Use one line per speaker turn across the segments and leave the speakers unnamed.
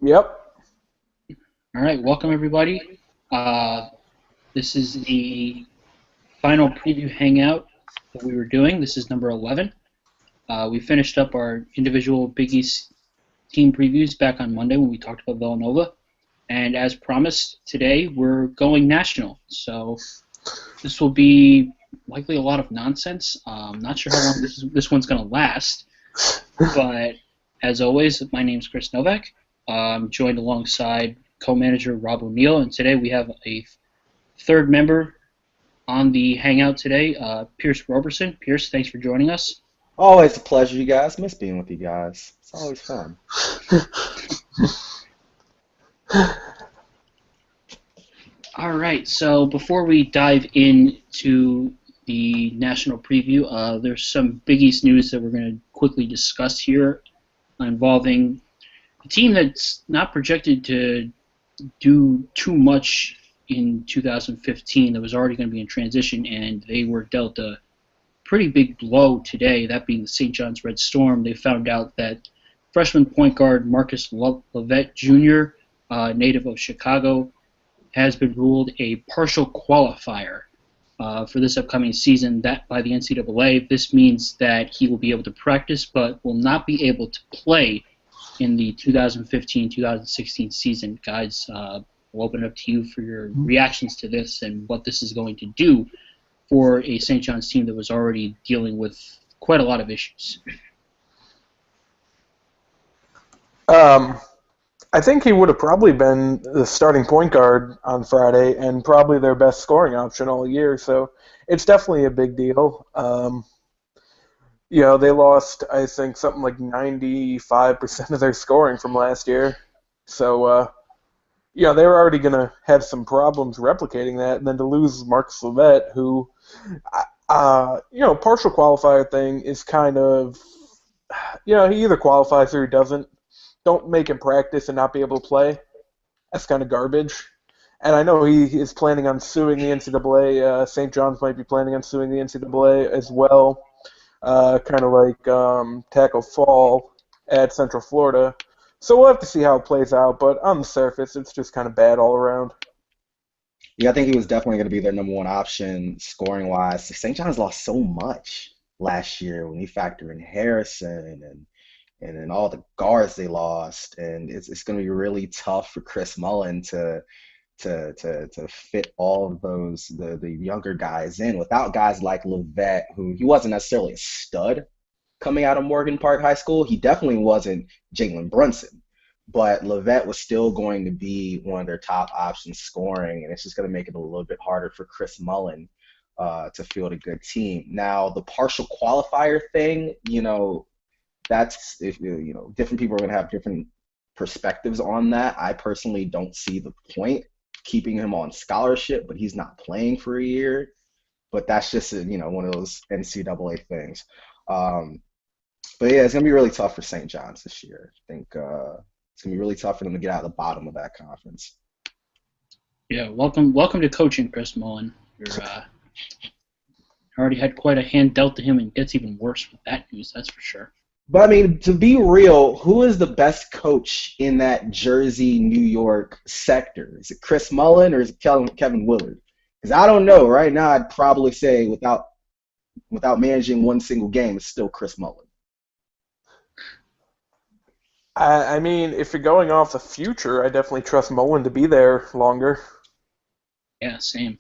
Yep.
All right, welcome everybody. This is the final preview hangout that we were doing. This is number 11. We finished up our individual Big East team previews back on Monday when we talked about Villanova. And as promised, today we're going national. So this will be likely a lot of nonsense. Not sure how long this one's going to last. But as always, my name is Chris Novak. I'm joined alongside co-manager Rob O'Neill, and today we have a third member on the hangout today, Pierce Roberson. Pierce, thanks for joining us.
Always a pleasure, you guys. Miss being with you guys. It's always fun.
All right, so before we dive into the national preview, there's some Big East news that we're going to quickly discuss here involving a team that's not projected to do too much in 2015 that was already going to be in transition, and they were dealt a pretty big blow today, that being the St. John's Red Storm. They found out that freshman point guard Marcus Lovett Jr., native of Chicago, has been ruled a partial qualifier for this upcoming season that by the NCAA. This means that he will be able to practice but will not be able to play in the 2015-2016 season. Guys, we'll open it up to you for your reactions to this and what this is going to do for a St. John's team that was already dealing with quite a lot of issues.
I think he would have probably been the starting point guard on Friday and probably their best scoring option all year. So it's definitely a big deal. They lost, I think, something like 95% of their scoring from last year. So, they were already going to have some problems replicating that. And then to lose Marcus Lovett, who, partial qualifier thing is kind of, he either qualifies or he doesn't. Don't make him practice and not be able to play. That's kind of garbage. And I know he is planning on suing the NCAA. St. John's might be planning on suing the NCAA as well. Kind of like Tackle Fall at Central Florida. So we'll have to see how it plays out, but on the surface, it's just kind of bad all around.
Yeah, I think he was definitely going to be their number one option scoring-wise. St. John's lost so much last year when you factor in Harrison and then all the guards they lost, and it's going to be really tough for Chris Mullen to fit all of those the younger guys in without guys like Lovett, who he wasn't necessarily a stud coming out of Morgan Park High School. He definitely wasn't Jalen Brunson, but Lovett was still going to be one of their top options scoring, and it's just going to make it a little bit harder for Chris Mullen to field a good team. Now, the partial qualifier thing, that's different people are going to have different perspectives on that. I personally don't see the point keeping him on scholarship, but he's not playing for a year. But that's just one of those NCAA things. But yeah, it's gonna be really tough for St. John's this year. I think it's gonna be really tough for them to get out of the bottom of that conference.
Yeah, welcome to coaching, Chris Mullen. You're already had quite a hand dealt to him, and it gets even worse with that news. That's for sure.
But I mean, to be real, who is the best coach in that Jersey, New York sector? Is it Chris Mullen or is it Kevin Willard? Because I don't know. Right now, I'd probably say without managing one single game, it's still Chris Mullen.
I mean, if you're going off the future, I definitely trust Mullen to be there longer.
Yeah, same.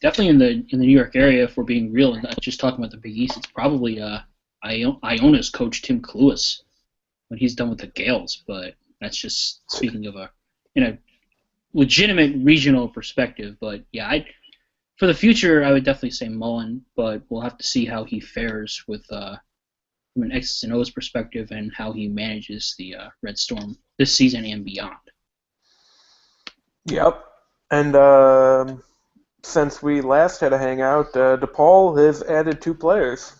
Definitely in the New York area, if we're being real and not just talking about the Big East, it's probably Iona's coach Tim Cluess when he's done with the Gales. But that's just speaking of a legitimate regional perspective. But yeah, for the future, I would definitely say Mullen, but we'll have to see how he fares with from an X's and O's perspective and how he manages the Red Storm this season and beyond.
Yep. And since we last had a hangout, DePaul has added 2 players.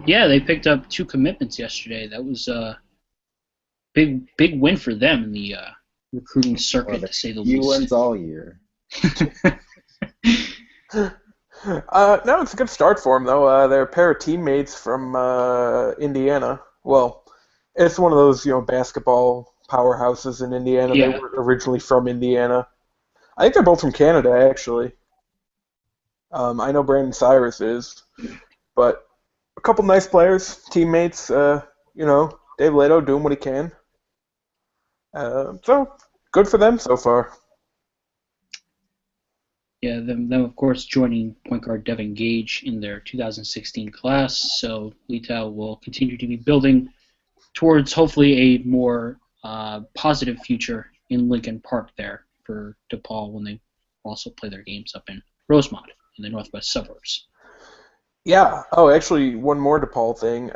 Yeah, they picked up 2 commitments yesterday. That was a big win for them in the recruiting circuit, to say the least.
He wins all year.
No, it's a good start for them, though. They're a pair of teammates from Indiana. Well, It's one of those, basketball powerhouses in Indiana. They
Yeah,
were originally from Indiana. I think they're both from Canada, actually. I know Brandon Cyrus is, but a couple nice players, teammates. Dave Leto doing what he can. So good for them so far.
yeah. Them of course joining point guard Devin Gage in their 2016 class. So Leetow will continue to be building towards hopefully a more positive future in Lincoln Park there for DePaul when they also play their games up in Rosemont in the northwest suburbs.
Yeah. Oh, actually, one more DePaul thing.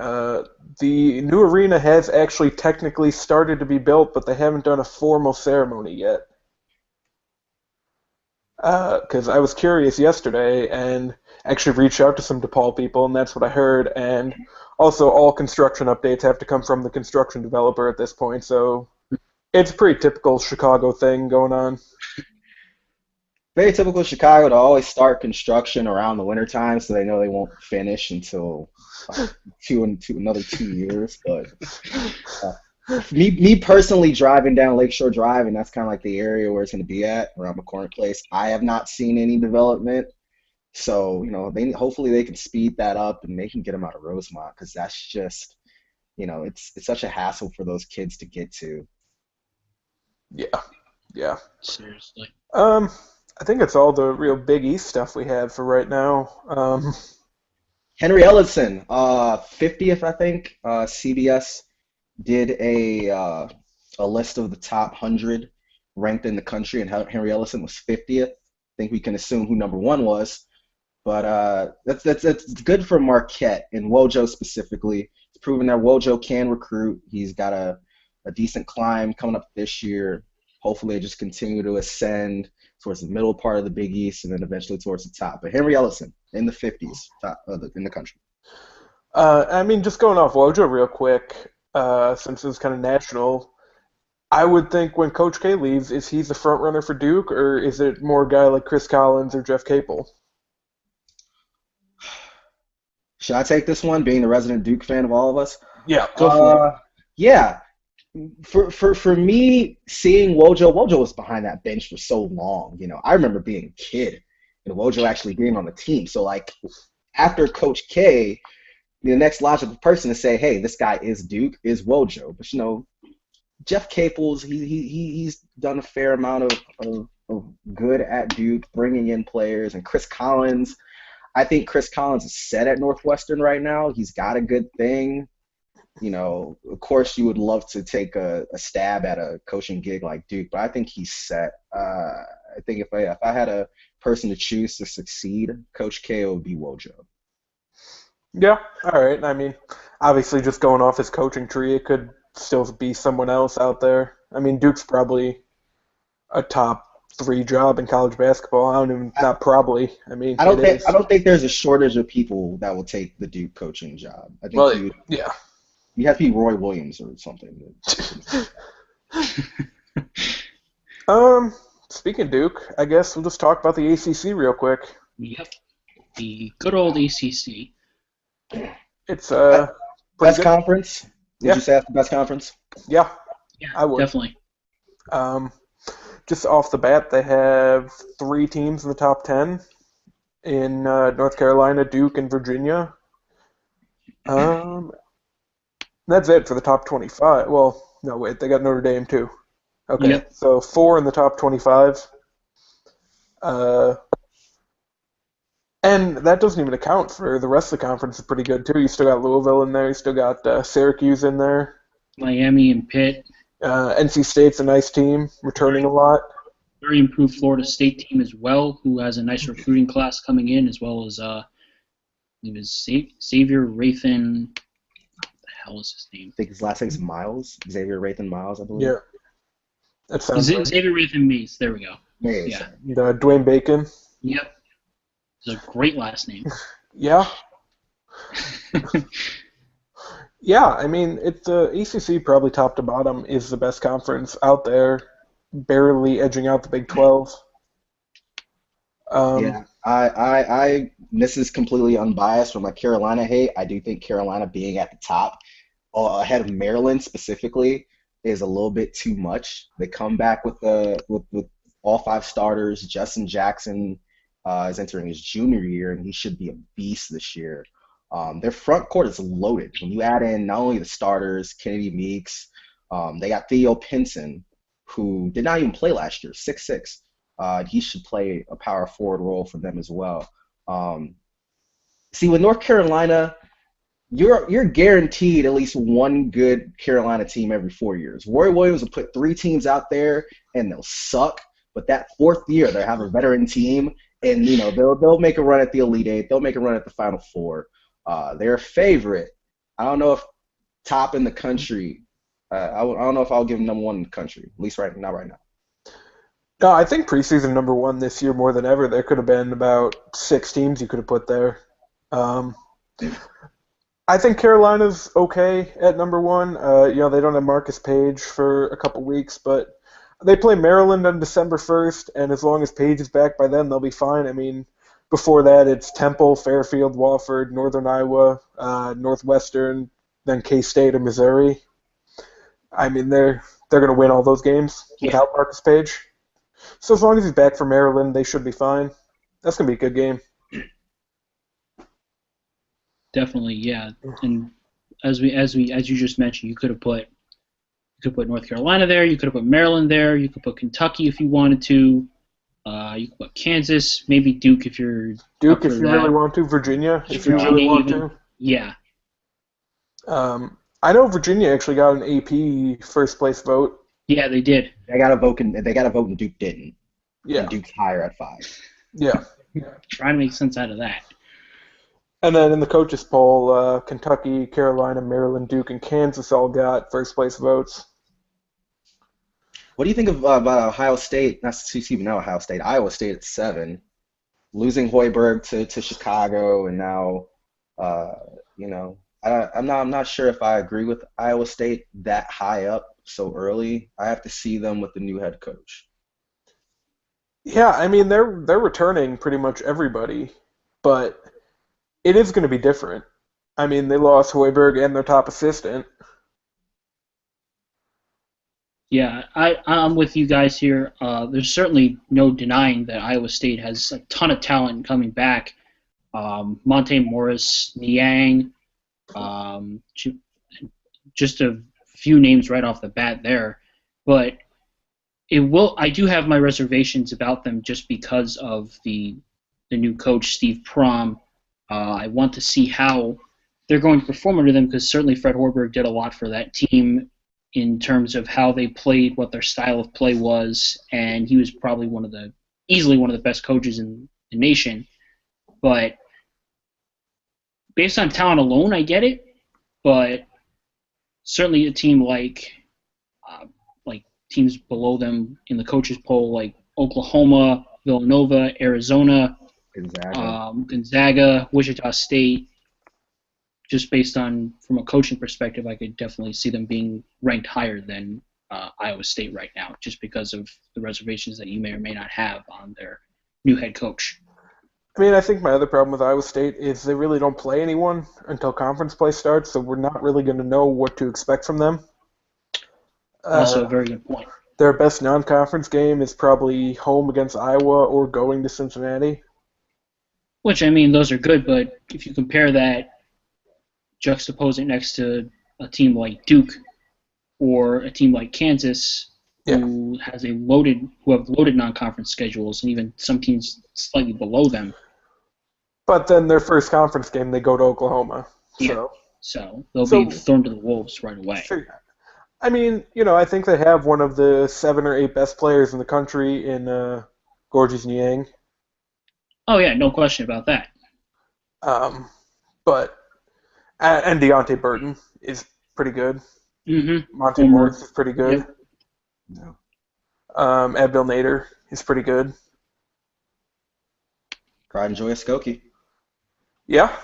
The new arena has actually technically started to be built, but they haven't done a formal ceremony yet. Because I was curious yesterday and actually reached out to some DePaul people, and that's what I heard. And also, all construction updates have to come from the construction developer at this point, so it's a pretty typical Chicago thing going on.
Very typical Chicago to always start construction around the wintertime, so they know they won't finish until like another 2 years. But uh, me personally, driving down Lakeshore Drive, and that's kind of like the area where it's going to be at around McCormick Place. I have not seen any development, so they hopefully they can speed that up and they can get them out of Rosemont because that's just it's such a hassle for those kids to get to.
Yeah, yeah.
Seriously.
Um, I think it's all the real Big East stuff we have for right now.
Henry Ellison, 50th, I think. CBS did a list of the top 100 ranked in the country, and Henry Ellison was 50th. I think we can assume who number one was, but that's good for Marquette and Wojo specifically. It's proven that Wojo can recruit. He's got a decent climb coming up this year. Hopefully, they just continue to ascend towards the middle part of the Big East and then eventually towards the top. But Henry Ellison in the 50s, top in the country.
I mean, just going off Wojo real quick, since it's kind of national, I would think when Coach K leaves, is he the front runner for Duke, or is it more a guy like Chris Collins or Jeff Capel?
Should I take this one, being the resident Duke fan of all of us?
Yeah, go for it.
Uh, yeah. For me, seeing Wojo was behind that bench for so long. I remember being a kid and Wojo actually being on the team. So like after Coach K, the next logical person to say, hey, this guy is Duke is Wojo. But Jeff Capels, he's done a fair amount of good at Duke, bringing in players, and Chris Collins. I think Chris Collins is set at Northwestern right now. He's got a good thing. Of course, you would love to take a stab at a coaching gig like Duke, but I think he's set. I think if I had a person to choose to succeed, Coach K would be Wojo.
Yeah, all right. I mean, obviously, just going off his coaching tree, it could still be someone else out there. I mean, Duke's probably a top three job in college basketball. I don't even, not probably. I mean,
I
it
don't think
is.
I don't think there's a shortage of people that will take the Duke coaching job. I think
Well, yeah.
you have to be Roy Williams or something.
Speaking of Duke, I guess we'll just talk about the ACC real quick.
Yep. The good old ACC.
It's pretty
Best
good.
conference? Would
Yeah.
you say that's the best conference?
Yeah,
Yeah,
I would.
definitely.
Um, just off the bat, they have three teams in the top 10 in North Carolina, Duke, and Virginia. That's it for the top 25. Well, no, wait, they got Notre Dame too. Okay,
Yep.
so four in the top 25. Uh, and that doesn't even account for the rest of the conference is pretty good too. You still got Louisville in there. You still got Syracuse in there.
Miami and Pitt.
NC State's a nice team, returning a lot.
Very improved Florida State team as well, who has a nice recruiting class coming in, as well as I believe is Xavier Rathan. What the hell is his name?
I think his last name's Miles, Xavier Rathan Miles, I believe.
Yeah, that sounds right.
Xavier Rathan Mays. There we go.
Maybe,
Yeah.
sorry.
And, Dwayne Bacon.
Yep. It's a great last name.
Yeah. Yeah, I mean, it's the ACC probably top to bottom is the best conference out there, barely edging out the Big 12.
Yeah, I this is completely unbiased from my Carolina hate. I do think Carolina being at the top ahead of Maryland specifically is a little bit too much. They come back with with all five starters. Justin Jackson is entering his junior year, and he should be a beast this year. Their front court is loaded. When you add in not only the starters, Kennedy Meeks, they got Theo Pinson, who did not even play last year, 6'6". He should play a power forward role for them as well. See, with North Carolina, you're guaranteed at least one good Carolina team every 4 years. Roy Williams will put three teams out there and they'll suck, but that fourth year they'll have a veteran team, and they'll make a run at the Elite Eight. They'll make a run at the Final Four. They're a favorite. I don't know if top in the country. I don't know if I'll give them number one in the country. At least not right now.
No, I think preseason number one this year more than ever. There could have been about 6 teams you could have put there. I think Carolina's okay at number one. They don't have Marcus Page for a couple weeks, but they play Maryland on December 1st, and as long as Page is back by then, they'll be fine. I mean, before that, it's Temple, Fairfield, Wofford, Northern Iowa, Northwestern, then K-State and Missouri. I mean, they're going to win all those games without Marcus Page. So as long as he's back for Maryland, they should be fine. That's going to be a good game.
Definitely, yeah. And as you just mentioned, you could have put North Carolina there. You could have put Maryland there. You could put Kentucky if you wanted to. You could put Kansas, maybe Duke if you're
Duke if you really want to. Virginia if you really want to.
Yeah.
I know Virginia actually got an AP first place vote.
Yeah, they did.
They got a vote, and Duke didn't.
Yeah.
And Duke's higher at 5.
Yeah.
Trying to make sense out of that.
And then in the coaches poll, Kentucky, Carolina, Maryland, Duke, and Kansas all got first place votes.
What do you think of about Ohio State? Not even now Ohio State. Iowa State at 7, losing Hoiberg to Chicago, and now, I'm not sure if I agree with Iowa State that high up so early. I have to see them with the new head coach.
Yeah, I mean they're returning pretty much everybody, but it is going to be different. I mean, they lost Hoiberg and their top assistant.
Yeah, I'm with you guys here. There's certainly no denying that Iowa State has a ton of talent coming back. Monte Morris, Niang, just a few names right off the bat there. But I do have my reservations about them just because of the new coach, Steve Prohm. I want to see how they're going to perform under them because certainly Fred Hoiberg did a lot for that team in terms of how they played, what their style of play was, and he was probably easily one of the best coaches in the nation. But based on talent alone, I get it. But certainly a team like teams below them in the coaches poll, like Oklahoma, Villanova, Arizona, Gonzaga, Wichita State, just based on from a coaching perspective, I could definitely see them being ranked higher than Iowa State right now, just because of the reservations that you may or may not have on their new head coach.
I mean, I think my other problem with Iowa State is they really don't play anyone until conference play starts, so we're not really going to know what to expect from them.
Also a very good point.
Their best non-conference game is probably home against Iowa or going to Cincinnati.
Which, I mean, those are good, but if you compare that, juxtapose it next to a team like Duke or a team like Kansas, who have loaded non-conference schedules, and even some teams slightly below them.
But then their first conference game, they go to Oklahoma.
Yeah. So they'll be thrown to the wolves right away.
Sure. I mean, I think they have one of the 7 or 8 best players in the country in Gorgeous Niang.
Oh yeah, no question about that.
But and Deontay Burton is pretty good.
Mm-hmm.
Monte Morris is pretty good.
Yep.
No.
Abdel Nader is pretty good.
Cried and Joy Skokie.
Yeah.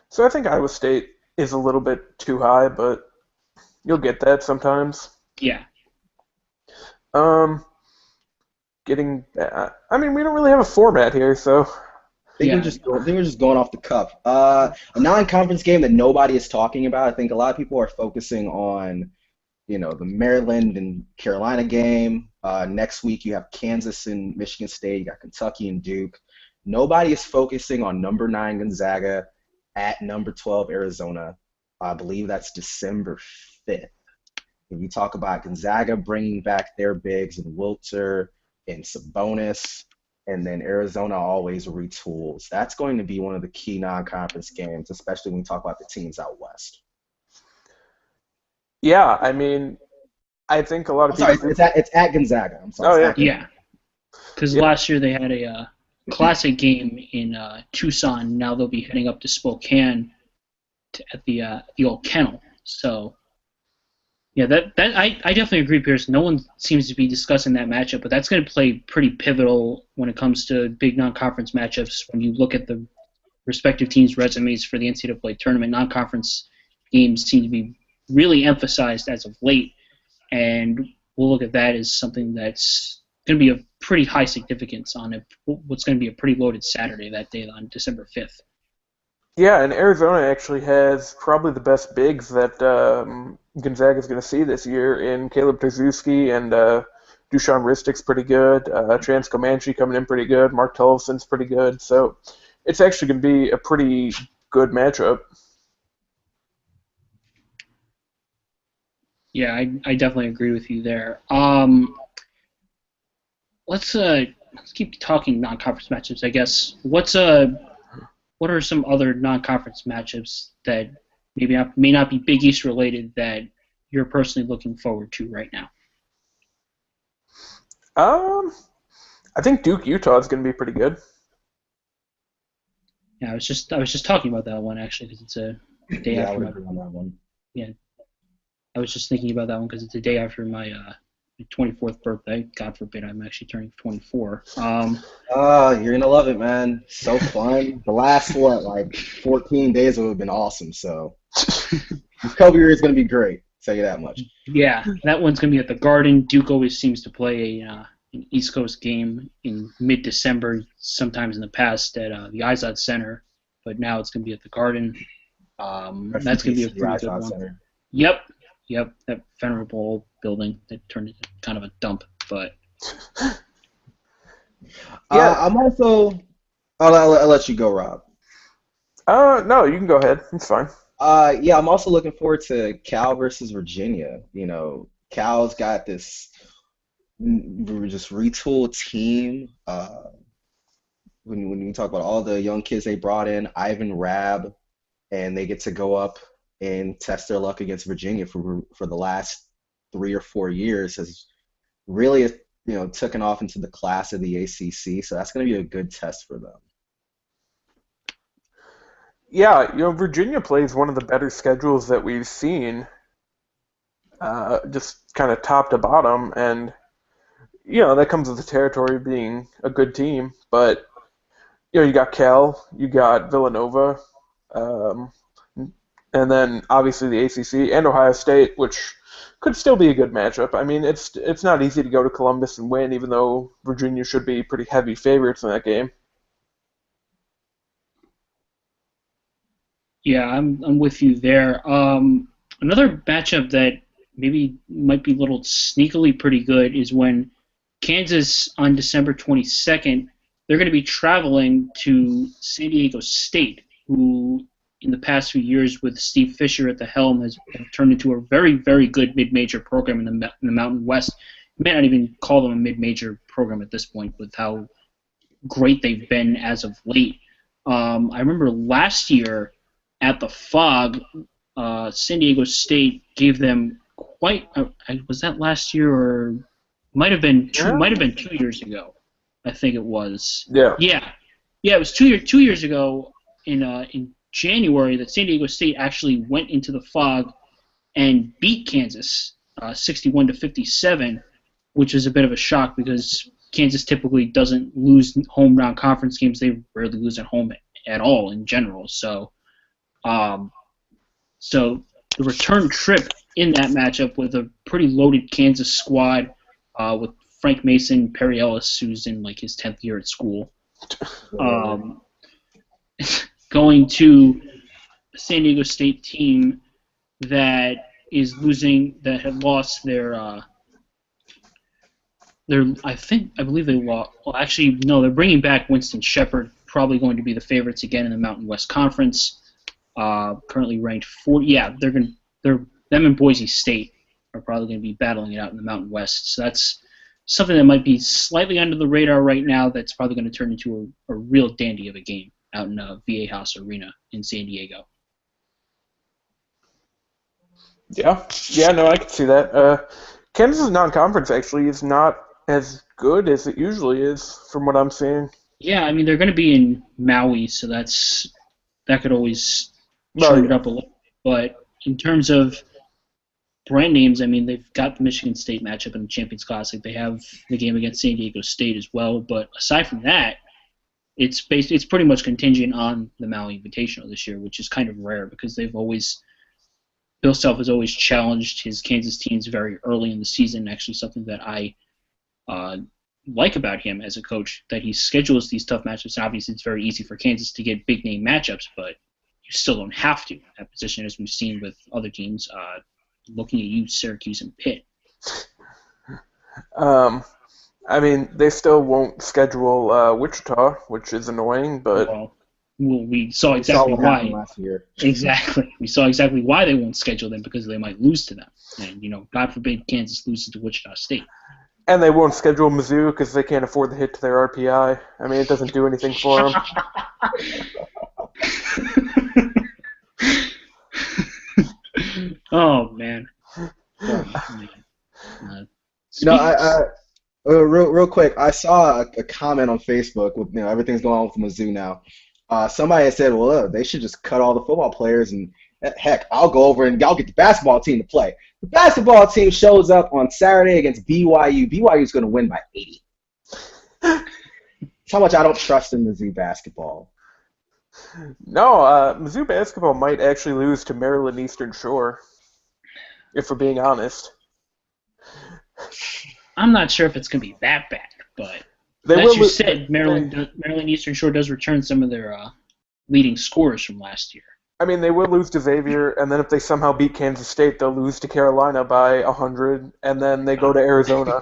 So I think Iowa State is a little bit too high, but you'll get that sometimes.
Yeah.
I mean, we don't really have a format here, so
Yeah,
They were just going off the cuff. A non-conference game that nobody is talking about. I think a lot of people are focusing on, the Maryland and Carolina game. Next week you have Kansas and Michigan State. You got Kentucky and Duke. Nobody is focusing on number 9 Gonzaga at number 12 Arizona. I believe that's December 5th. If you talk about Gonzaga bringing back their bigs and Wilter and Sabonis, and then Arizona always retools. That's going to be one of the key non-conference games, especially when we talk about the teams out west.
Yeah, I mean, I think a lot of
I'm sorry,
people.
it's at Gonzaga. I'm sorry,
Oh
it's
yeah,
at Gonzaga.
yeah. Because
yeah,
last year they had a classic game in Tucson. Now they'll be heading up to Spokane at the old kennel. So yeah, that I definitely agree, Pierce. No one seems to be discussing that matchup, but that's going to play pretty pivotal when it comes to big non-conference matchups. When you look at the respective teams' resumes for the NCAA tournament, non-conference games seem to be really emphasized as of late, and we'll look at that as something that's going to be of pretty high significance on what's going to be a pretty loaded Saturday that day on December 5th.
yeah, and Arizona actually has probably the best bigs that Gonzaga is going to see this year in Caleb Terzuski and Dusan Ristic's pretty good. Trans Comanche coming in pretty good. Mark Tolson's pretty good. So it's actually going to be a pretty good matchup.
Yeah, I definitely agree with you there. Let's keep talking non-conference matchups. I guess what are some other non-conference matchups that may not be Big East related that you're personally looking forward to right now?
Um, I think Duke Utah is going to be pretty good.
Yeah, I was just talking about that one actually because it's a day
Yeah, I
after
would
my
agree on that one.
yeah. I was just thinking about that one because it's a day after my 24th birthday. God forbid I'm actually turning 24.
You're gonna love it, man. So fun. The last like 14 days would have been awesome. So this Kobe year is gonna be great. Tell you that much.
Yeah, that one's going to be at the Garden. Duke always seems to play an East Coast game in mid-December, sometimes in the past at the Izod Center, but now it's going to be at the Garden.
Rest in
That's going to
peace
be a
to the
pretty good
Izod
one.
Center.
Yep, that venerable building that turned into kind of a dump, but
Yeah.
I'm also. I'll let you go, Rob.
No, you can go ahead. It's fine.
Yeah, I'm also looking forward to Cal versus Virginia. Cal's got this just retooled team. When you talk about all the young kids they brought in, Ivan Rabb, and they get to go up and test their luck against Virginia for the last 3 or 4 years has really taken off into the class of the ACC. So that's going to be a good test for them.
Yeah, Virginia plays one of the better schedules that we've seen, just kind of top to bottom, and that comes with the territory of being a good team. But you got Cal, you got Villanova, um, and then obviously the ACC and Ohio State, which could still be a good matchup. I mean, it's not easy to go to Columbus and win, even though Virginia should be pretty heavy favorites in that game.
yeah, I'm with you there. Another matchup that maybe might be a little sneakily pretty good is when Kansas on December 22nd, they're going to be traveling to San Diego State, who in the past few years with Steve Fisher at the helm have turned into a very, very good mid-major program in the Mountain West. You may not even call them a mid-major program at this point with how great they've been as of late. I remember last year at the Fog, San Diego State gave them quite. Was that last year or might have been two?
Yeah.
Might have been 2 years ago. I think it was.
Yeah.
Yeah. It was 2 years ago in January that San Diego State actually went into the Fog and beat Kansas 61-57, which is a bit of a shock because Kansas typically doesn't lose home round conference games. They rarely lose at home at all in general. So the return trip in that matchup with a pretty loaded Kansas squad with Frank Mason, Perry Ellis, who's in like his 10th year at school. going to a San Diego State team that is losing, that had lost their I believe they lost. Well, actually, no, they're bringing back Winston Shepard, probably going to be the favorites again in the Mountain West Conference. Currently ranked 40. Yeah, them and Boise State are probably going to be battling it out in the Mountain West. So that's something that might be slightly under the radar right now. That's probably going to turn into a real dandy of a game out in VA House Arena in San Diego.
Yeah, no, I can see that. Kansas' non-conference actually is not as good as it usually is, from what I'm seeing.
Yeah, I mean they're going to be in Maui, so that could always
Well,
turn it
yeah.
up a little. But in terms of brand names, I mean they've got the Michigan State matchup in the Champions Classic. They have the game against San Diego State as well. But aside from that, it's pretty much contingent on the Maui Invitational this year, which is kind of rare because Bill Self has always challenged his Kansas teams very early in the season. Actually, something that I uh, like about him as a coach, that he schedules these tough matchups. And obviously, it's very easy for Kansas to get big name matchups, but you still don't have to at position, as we've seen with other teams. Looking at you, Syracuse and Pitt.
Um, I mean, they still won't schedule Wichita, which is annoying, but
Well, we saw
We saw
exactly
what happened
why.
last year.
Exactly, we saw exactly why they won't schedule them, because they might lose to them. And God forbid Kansas loses to Wichita State.
and they won't schedule Mizzou because they can't afford the hit to their RPI. I mean, it doesn't do anything for them.
Oh man. Uh,
You know,
speaking,
real quick, I saw a comment on Facebook with everything's going on with Mizzou now. Somebody had said, well, they should just cut all the football players and heck, I'll go over and I'll get the basketball team to play. The basketball team shows up on Saturday against BYU. BYU's going to win by 80. That's how much I don't trust in Mizzou basketball.
No, Mizzou basketball might actually lose to Maryland Eastern Shore, if we're being honest.
I'm not sure if it's going to be that bad, but
They
as
will.
you said, Maryland Eastern Shore does return some of their leading scorers from last year.
I mean, they will lose to Xavier, and then if they somehow beat Kansas State, they'll lose to Carolina by 100, and then they go to Arizona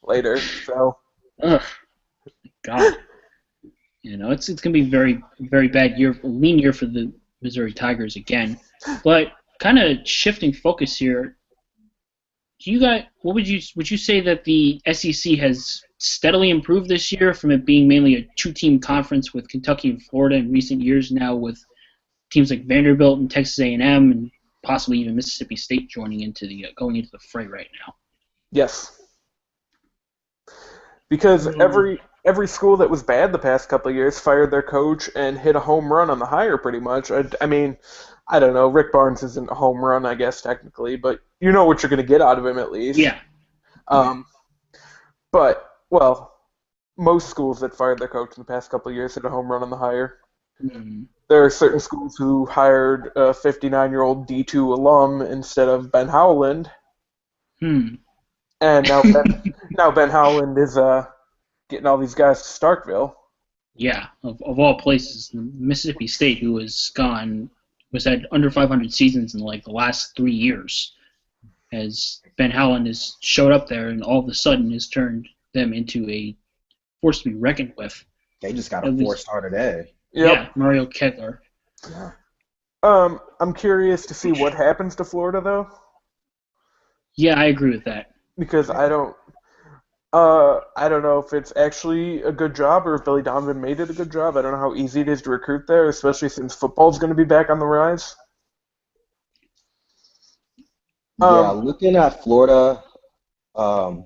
later. So,
Ugh, God. It's going to be very, very bad year, a lean year for the Missouri Tigers again. But kind of shifting focus here, would you say that the SEC has steadily improved this year from it being mainly a two-team conference with Kentucky and Florida in recent years, now with teams like Vanderbilt and Texas A&M and possibly even Mississippi State joining into going into the fray right now?
yes. Because every school that was bad the past couple of years fired their coach and hit a home run on the hire pretty much. I mean, I don't know. Rick Barnes isn't a home run, I guess, technically, but you know what you're going to get out of him at least.
Yeah.
But, well, most schools that fired their coach in the past couple of years hit a home run on the hire.
Mm.
There are certain schools who hired a 59-year-old D2 alum instead of Ben Howland,
Hmm.
and now Ben Howland is getting all these guys to Starkville.
Yeah, of all places, Mississippi State, who was had under 500 seasons in like the last 3 years, as Ben Howland has showed up there and all of a sudden has turned them into a force to be reckoned with.
They just got a 4-star today.
Yep.
Yeah, Mario Kedler.
Yeah.
I'm curious to see what happens to Florida though,
Yeah, I agree with that.
because I don't know if it's actually a good job or if Billy Donovan made it a good job. I don't know how easy it is to recruit there, especially since football's going to be back on the rise.
Yeah,
Um,
looking at Florida, um,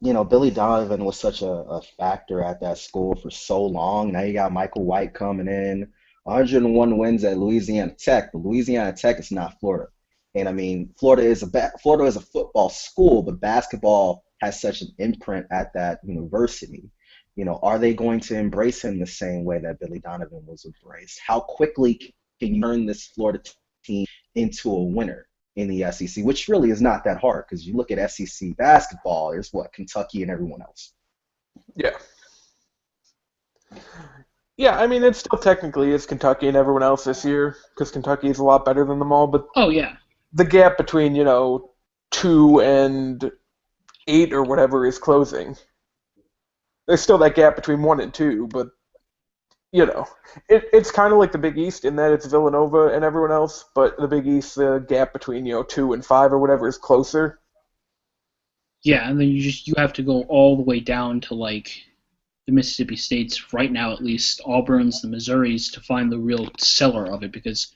Billy Donovan was such a factor at that school for so long. Now you got Michael White coming in, 101 wins at Louisiana Tech, but Louisiana Tech is not Florida. And I mean, Florida is a football school, but basketball has such an imprint at that university. Are they going to embrace him the same way that Billy Donovan was embraced? How quickly can you turn this Florida team into a winner in the SEC, which really is not that hard because you look at SEC basketball, there's Kentucky and everyone else.
yeah. Yeah, I mean, it still technically is Kentucky and everyone else this year because Kentucky is a lot better than them all. But
Oh yeah,
the gap between 2 and 8 or whatever is closing. There's still that gap between 1 and 2, but you know, it's kind of like the Big East in that it's Villanova and everyone else, but the Big East, the gap between 2 and 5 or whatever is closer.
yeah, and then you have to go all the way down to like the Mississippi States right now, at least Auburn's, the Missouris, to find the real seller of it because,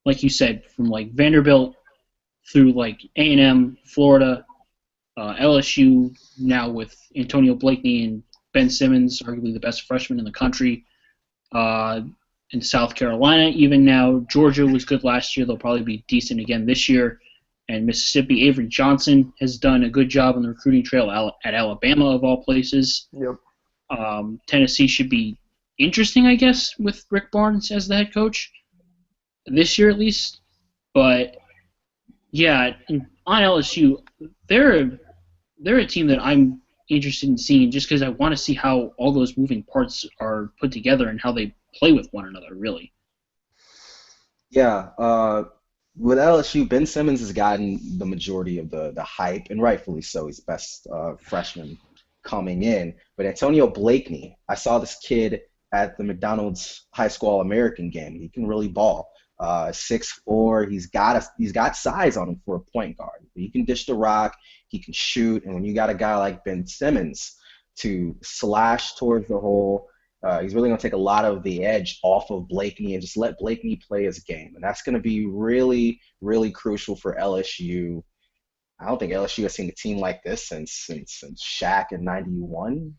like you said, from like Vanderbilt through like A&M, Florida, LSU now with Antonio Blakeney and Ben Simmons, arguably the best freshman in the country. Uh, in South Carolina, even now, Georgia was good last year. They'll probably be decent again this year. And Mississippi, Avery Johnson has done a good job on the recruiting trail at Alabama, of all places.
Yep.
Tennessee should be interesting, I guess, with Rick Barnes as the head coach this year at least. But yeah, on LSU, they're a team that I'm interested in seeing just because I want to see how all those moving parts are put together and how they play with one another, really.
Yeah, with LSU, Ben Simmons has gotten the majority of the hype, and rightfully so. He's the best freshman coming in. But Antonio Blakeney, I saw this kid at the McDonald's High School All-American game. He can really ball. 6'4", he's got size on him for a point guard. He can dish the rock, he can shoot, and when you got a guy like Ben Simmons to slash towards the hole, he's really going to take a lot of the edge off of Blakeney and just let Blakeney play his game. And that's going to be really, really crucial for LSU. I don't think LSU has seen a team like this since Shaq in '91,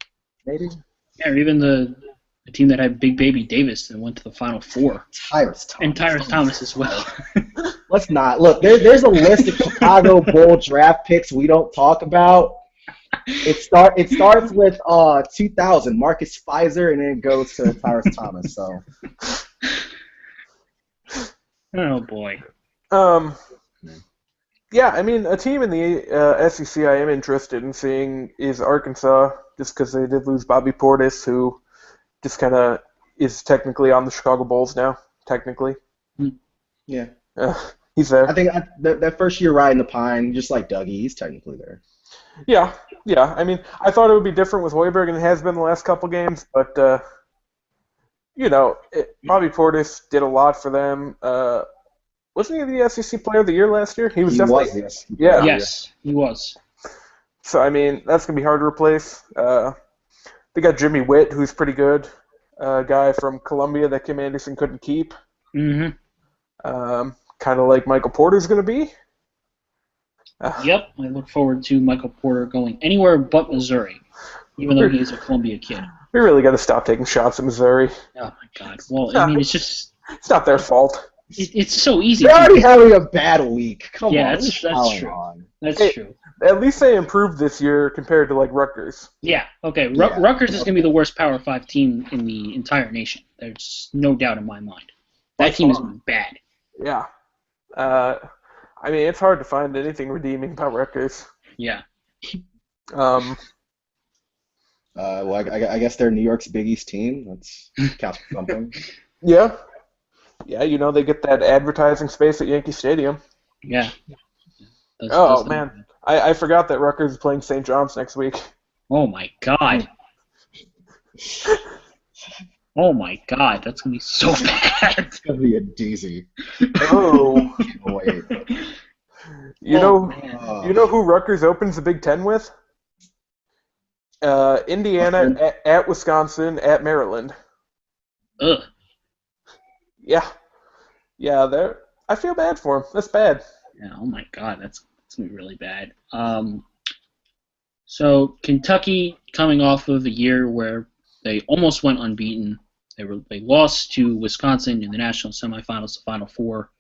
maybe.
Yeah, or even the team that had Big Baby Davis and went to the Final Four.
Tyrus Thomas.
And Tyrus Thomas as well.
Let's not. Look, there's a list of Chicago Bull draft picks we don't talk about. It starts with 2000, Marcus Pfizer, and then it goes to Tyrus Thomas. So.
Oh, boy.
Yeah, I mean, a team in the SEC I am interested in seeing is Arkansas, just because they did lose Bobby Portis, who just kind of is technically on the Chicago Bulls now, technically.
Yeah.
He's there.
I think that first year riding the pine, just like Dougie, he's technically there.
Yeah. I mean, I thought it would be different with Hoiberg, and it has been the last couple games, but, Bobby Portis did a lot for them. Wasn't he the SEC Player of the Year last year? He was definitely.
Yes.
Yeah.
Yes, he was.
So, I mean, that's going to be hard to replace. They got Jimmy Witt, who's pretty good. A guy from Columbia that Kim Anderson couldn't keep.
Mm-hmm.
Kind of like Michael Porter's going to be.
Yep, I look forward to Michael Porter going anywhere but Missouri, even though he's a Columbia kid.
We really got to stop taking shots at Missouri.
Oh, my God. Well, I mean, it's just...
It's not their fault.
It's so easy.
They're already having a bad week. Come on.
Yeah, that's true. That's true.
At least they improved this year compared to, like, Rutgers.
Yeah, okay. Rutgers is going to be the worst Power 5 team in the entire nation. There's no doubt in my mind. That team is bad.
Yeah. I mean, it's hard to find anything redeeming about Rutgers.
Yeah.
Well, I guess they're New York's Big East team. That's counts for something.
Yeah. Yeah, they get that advertising space at Yankee Stadium.
Yeah.
Man. I forgot that Rutgers is playing St. John's next week.
Oh, my God. Oh, my God. That's going to be so bad.
It's going to be a doozy.
Oh.
Wait.
You know who Rutgers opens the Big Ten with? Indiana at Wisconsin at Maryland.
Ugh.
Yeah. Yeah, I feel bad for him. That's bad.
Yeah, oh my God, that's gonna be really bad. So Kentucky coming off of a year where they almost went unbeaten. They lost to Wisconsin in the national semifinals, the Final Four.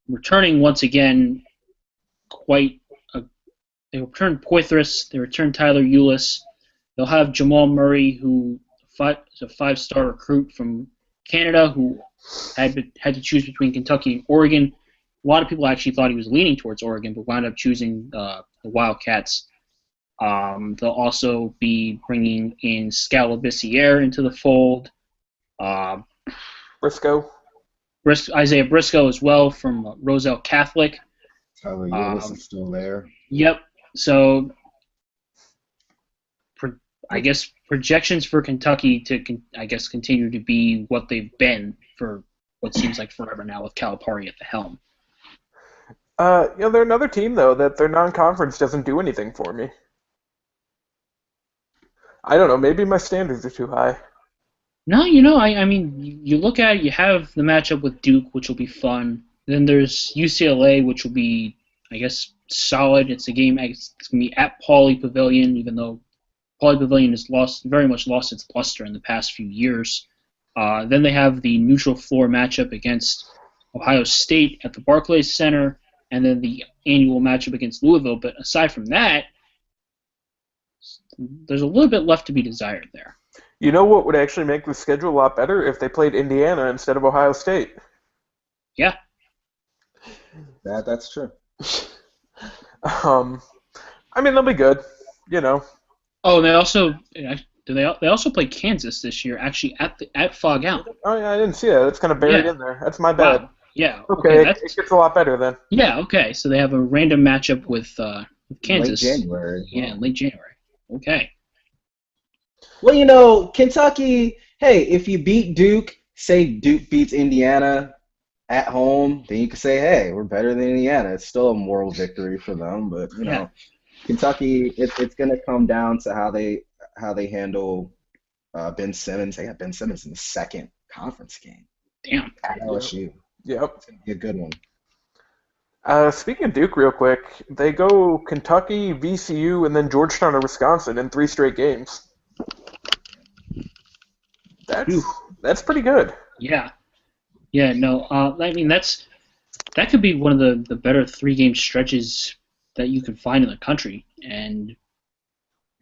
Returning once again, they returned Poitras. They returned Tyler Eulis. They'll have Jamal Murray, who is a five-star recruit from Canada, who had to choose between Kentucky and Oregon. A lot of people actually thought he was leaning towards Oregon, but wound up choosing the Wildcats. They'll also be bringing in Scalabissiere into the fold. Uh,
Briscoe.
Isaiah Briscoe as well from Roselle Catholic.
Tyler Eulis
Um,
is still there.
yep. So I guess projections for Kentucky to I guess continue to be what they've been for what seems like forever now with Calipari at the helm.
They're another team though that their non-conference doesn't do anything for me. I don't know. Maybe my standards are too high.
No, I mean, you look at it, you have the matchup with Duke, which will be fun. Then there's UCLA, which will be, I guess, solid. It's a game. It's going to be at Pauley Pavilion, even though Pauley Pavilion has very much lost its luster in the past few years. Then they have the neutral floor matchup against Ohio State at the Barclays Center, and then the annual matchup against Louisville. But aside from that, there's a little bit left to be desired there.
You know what would actually make the schedule a lot better if they played Indiana instead of Ohio State?
Yeah.
That's true.
Um, I mean they'll be good, you know.
Oh, they also they also played Kansas this year, actually at Fog Out.
Oh yeah, I didn't see that. It's kind of buried
Yeah.
in there. That's my bad.
Wow. Yeah.
Okay,
That's
it gets a lot better then.
yeah. Okay, so they have a random matchup with Kansas.
Late January.
Yeah, in late January. Okay.
Well, Kentucky, hey, if you beat Duke, say Duke beats Indiana at home, then you could say, hey, we're better than Indiana. It's still a moral victory for them, but
Yeah.
Kentucky, it's going to come down to how they handle Ben Simmons. They got Ben Simmons in the second conference game
Damn.
at LSU.
Yep.
It's going to be a good one.
Speaking of Duke, real quick, they go Kentucky, VCU, and then Georgetown or Wisconsin in 3 straight games. That's pretty good.
Yeah. Yeah. No. I mean that could be one of the better 3-game stretches that you can find in the country, and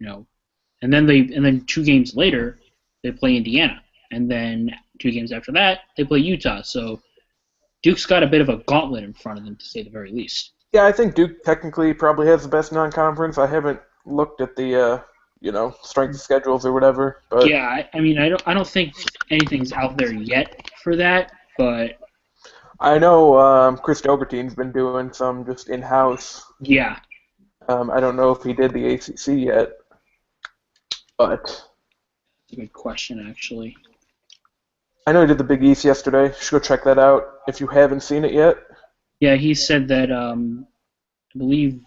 and then 2 games later they play Indiana, and then 2 games after that they play Utah. So Duke's got a bit of a gauntlet in front of them, to say the very least.
Yeah, I think Duke technically probably has the best non-conference. I haven't looked at the strength of schedules or whatever, but
Yeah, I mean, I don't think anything's out there yet for that, but
I know Chris Dobertein's been doing some just in-house.
yeah,
I don't know if he did the ACC yet, but
that's a good question, actually.
I know he did the Big East yesterday. You should go check that out if you haven't seen it yet.
Yeah, he said that I believe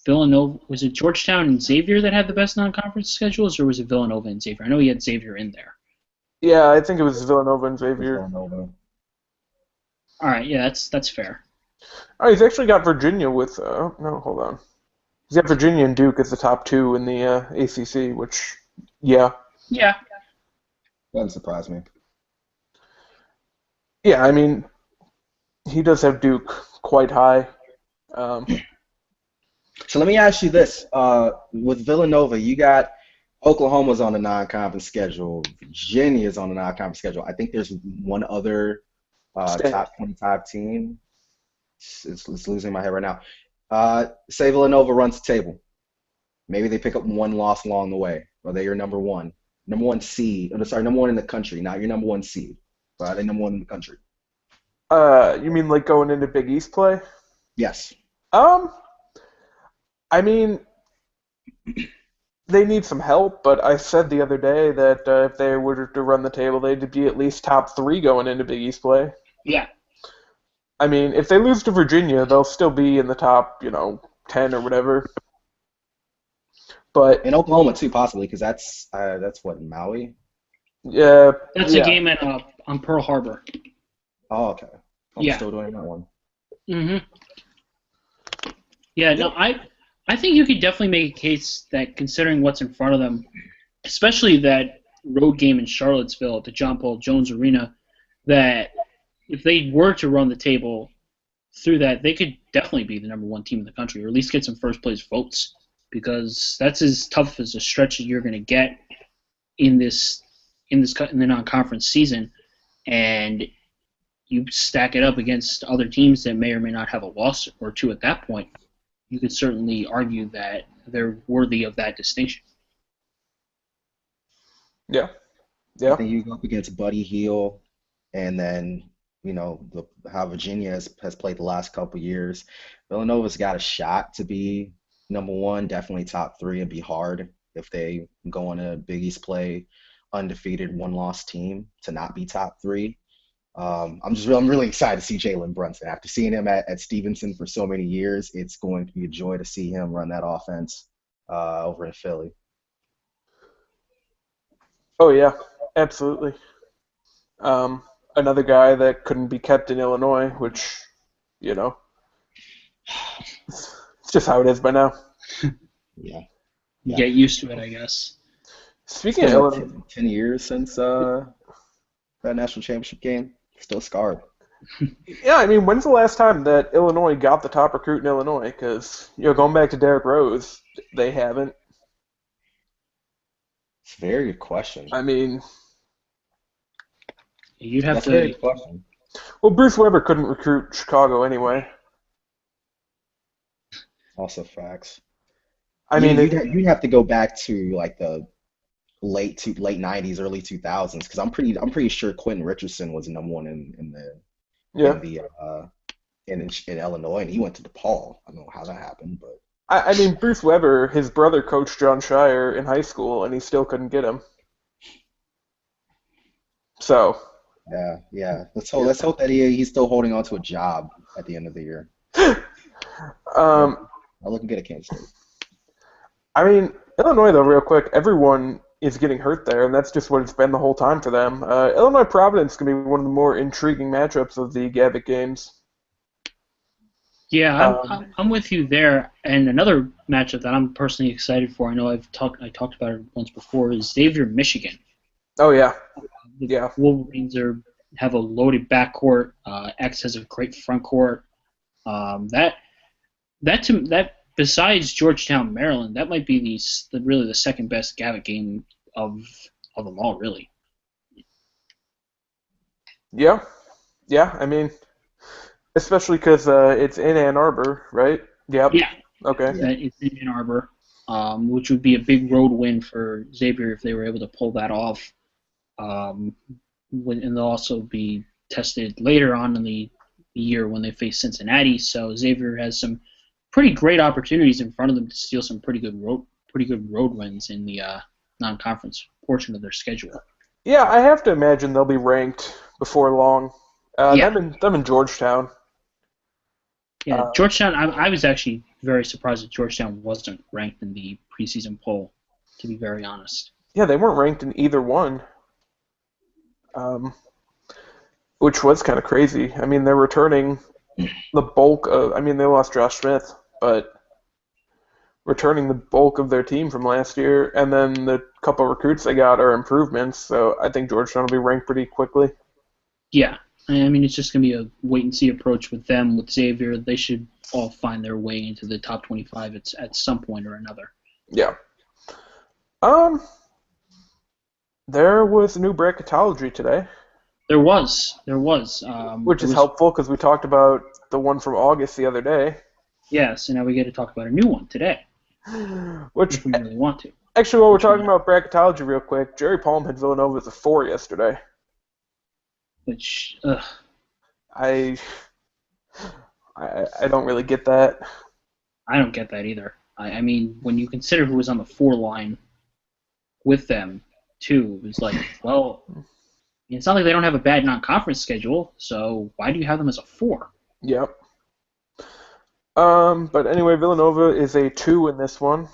Villanova, was it Georgetown and Xavier that had the best non-conference schedules, or was it Villanova and Xavier? I know he had Xavier in there.
Yeah, I think it was Villanova and Xavier.
Villanova.
All right, yeah, that's fair.
Oh, he's actually got Virginia with. No, hold on. He's got Virginia and Duke as the top 2 in the ACC, which, yeah.
Yeah,
Doesn't surprise me.
Yeah, I mean, he does have Duke quite high.
So let me ask you this: with Villanova, you got Oklahoma's on the non-conference schedule. Virginia's on the non-conference schedule. I think there's one other top 25 team. It's losing my head right now. Say Villanova runs the table. Maybe they pick up one loss along the way, or they're your number one seed. Sorry, number 1 in the country, not your number 1 seed. But they're number 1 in the country.
You mean like going into Big East play?
Yes.
I mean, they need some help, but I said the other day that if they were to run the table, they'd be at least top 3 going into Big East play.
yeah,
I mean, if they lose to Virginia, they'll still be in the top, 10 or whatever. But
And Oklahoma too, possibly, because that's what, Maui.
yeah,
that's a game at on Pearl Harbor.
Oh, okay. I'm
Yeah.
still doing that one.
Yeah, no, I think you could definitely make a case that, considering what's in front of them, especially that road game in Charlottesville at the John Paul Jones Arena, that if they were to run the table through that, they could definitely be the number 1 team in the country, or at least get some first place votes, because that's as tough as a stretch that you're going to get in the non-conference season, and you stack it up against other teams that may or may not have a loss or 2 at that point. You could certainly argue that they're worthy of that distinction.
yeah.
I
Yeah.
think you go up against Buddy Hield, and then how Virginia has played the last couple years. Villanova's got a shot to be number one, definitely top three. It'd be hard if they go on a Big East play undefeated, one-loss team to not be top three. I'm really excited to see Jalen Brunson. After seeing him at Stevenson for so many years, it's going to be a joy to see him run that offense over in Philly.
Oh yeah, absolutely. Um, Another guy that couldn't be kept in Illinois, which you know, it's just how it is by now.
Yeah, yeah.
Get used to it, I guess.
It's
Speaking of
been what,
Illinois,
10 years since that national championship game. Still scarred.
yeah, I mean, when's the last time that Illinois got the top recruit in Illinois? Because going back to Derrick Rose, they haven't.
It's a very good question.
I mean,
You'd have
That's a very
to.
good question.
well, Bruce Weber couldn't recruit Chicago anyway.
Also facts.
I mean,
You'd have to go back to like the late 90s, early 2000s, because I'm pretty sure Quentin Richardson was number one
yeah.
in the in Illinois, and he went to DePaul. I don't know how that happened, but
I mean, Bruce Weber, his brother coached John Shire in high school, and he still couldn't get him. So,
yeah, yeah.
yeah.
Let's hope that he's still holding on to a job at the end of the year. Yeah,
um,
I'm looking good at Kansas State.
I mean, Illinois, though, real quick, everyone is getting hurt there, and that's just what it's been the whole time for them. Illinois Providence can be one of the more intriguing matchups of the Gavitt games.
Yeah,
Um,
I'm with you there. And another matchup that I'm personally excited for, I know I talked about it once before, is Xavier Michigan.
oh, yeah.
The
Yeah.
Wolverines have a loaded backcourt. X has a great front court. That besides Georgetown, Maryland, that might be really the second best Gavitt game of them all, really.
Yeah. Yeah, I mean, especially because it's in Ann Arbor, right? Yep.
Yeah,
Okay.
Yeah.
that it's in Ann Arbor, which would be a big road win for Xavier if they were able to pull that off. And they'll also be tested later on in the year when they face Cincinnati. So Xavier has some pretty great opportunities in front of them to steal some pretty good road wins in the non-conference portion of their schedule.
Yeah, I have to imagine they'll be ranked before long.
Yeah.
Them in Georgetown.
Yeah,
Uh,
Georgetown. I was actually very surprised that Georgetown wasn't ranked in the preseason poll, to be very honest.
yeah, they weren't ranked in either one, which was kind of crazy. I mean, they're returning the bulk of. I mean, they lost Josh Smith, but returning the bulk of their team from last year, and then the couple recruits they got are improvements. So I think Georgetown will be ranked pretty quickly.
Yeah, I mean, it's just going to be a wait-and-see approach with them. With Xavier, they should all find their way into the top 25 at some point or another.
Yeah. Um, there was a new bracketology today,
There was.
which is helpful because we talked about the one from August the other day.
Yeah, so now we get to talk about a new one today,
Which,
if we really want to.
actually, while we're
Which one?
talking about bracketology real quick, Jerry Palm had Villanova as a 4 yesterday.
Which,
I I don't really get that.
I don't get that either. I mean, when you consider who was on the 4 line with them, too, it was like, well, it's not like they don't have a bad non-conference schedule, so why do you have them as a 4?
Yep. But anyway, Villanova is a 2 in this one.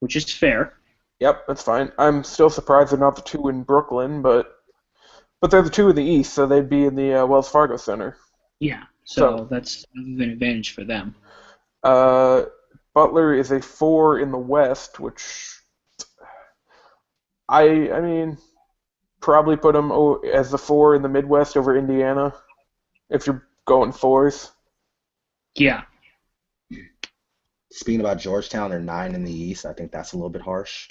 Which is fair.
Yep, that's fine. I'm still surprised they're not the 2 in Brooklyn, but they're the 2 in the East, so they'd be in the Wells Fargo Center.
Yeah, so that's an advantage for them.
Butler is a 4 in the West, which I mean, probably put them as the 4 in the Midwest over Indiana, if you're going 4s.
Yeah,
Speaking about Georgetown, they're 9 in the East. I think that's a little bit harsh.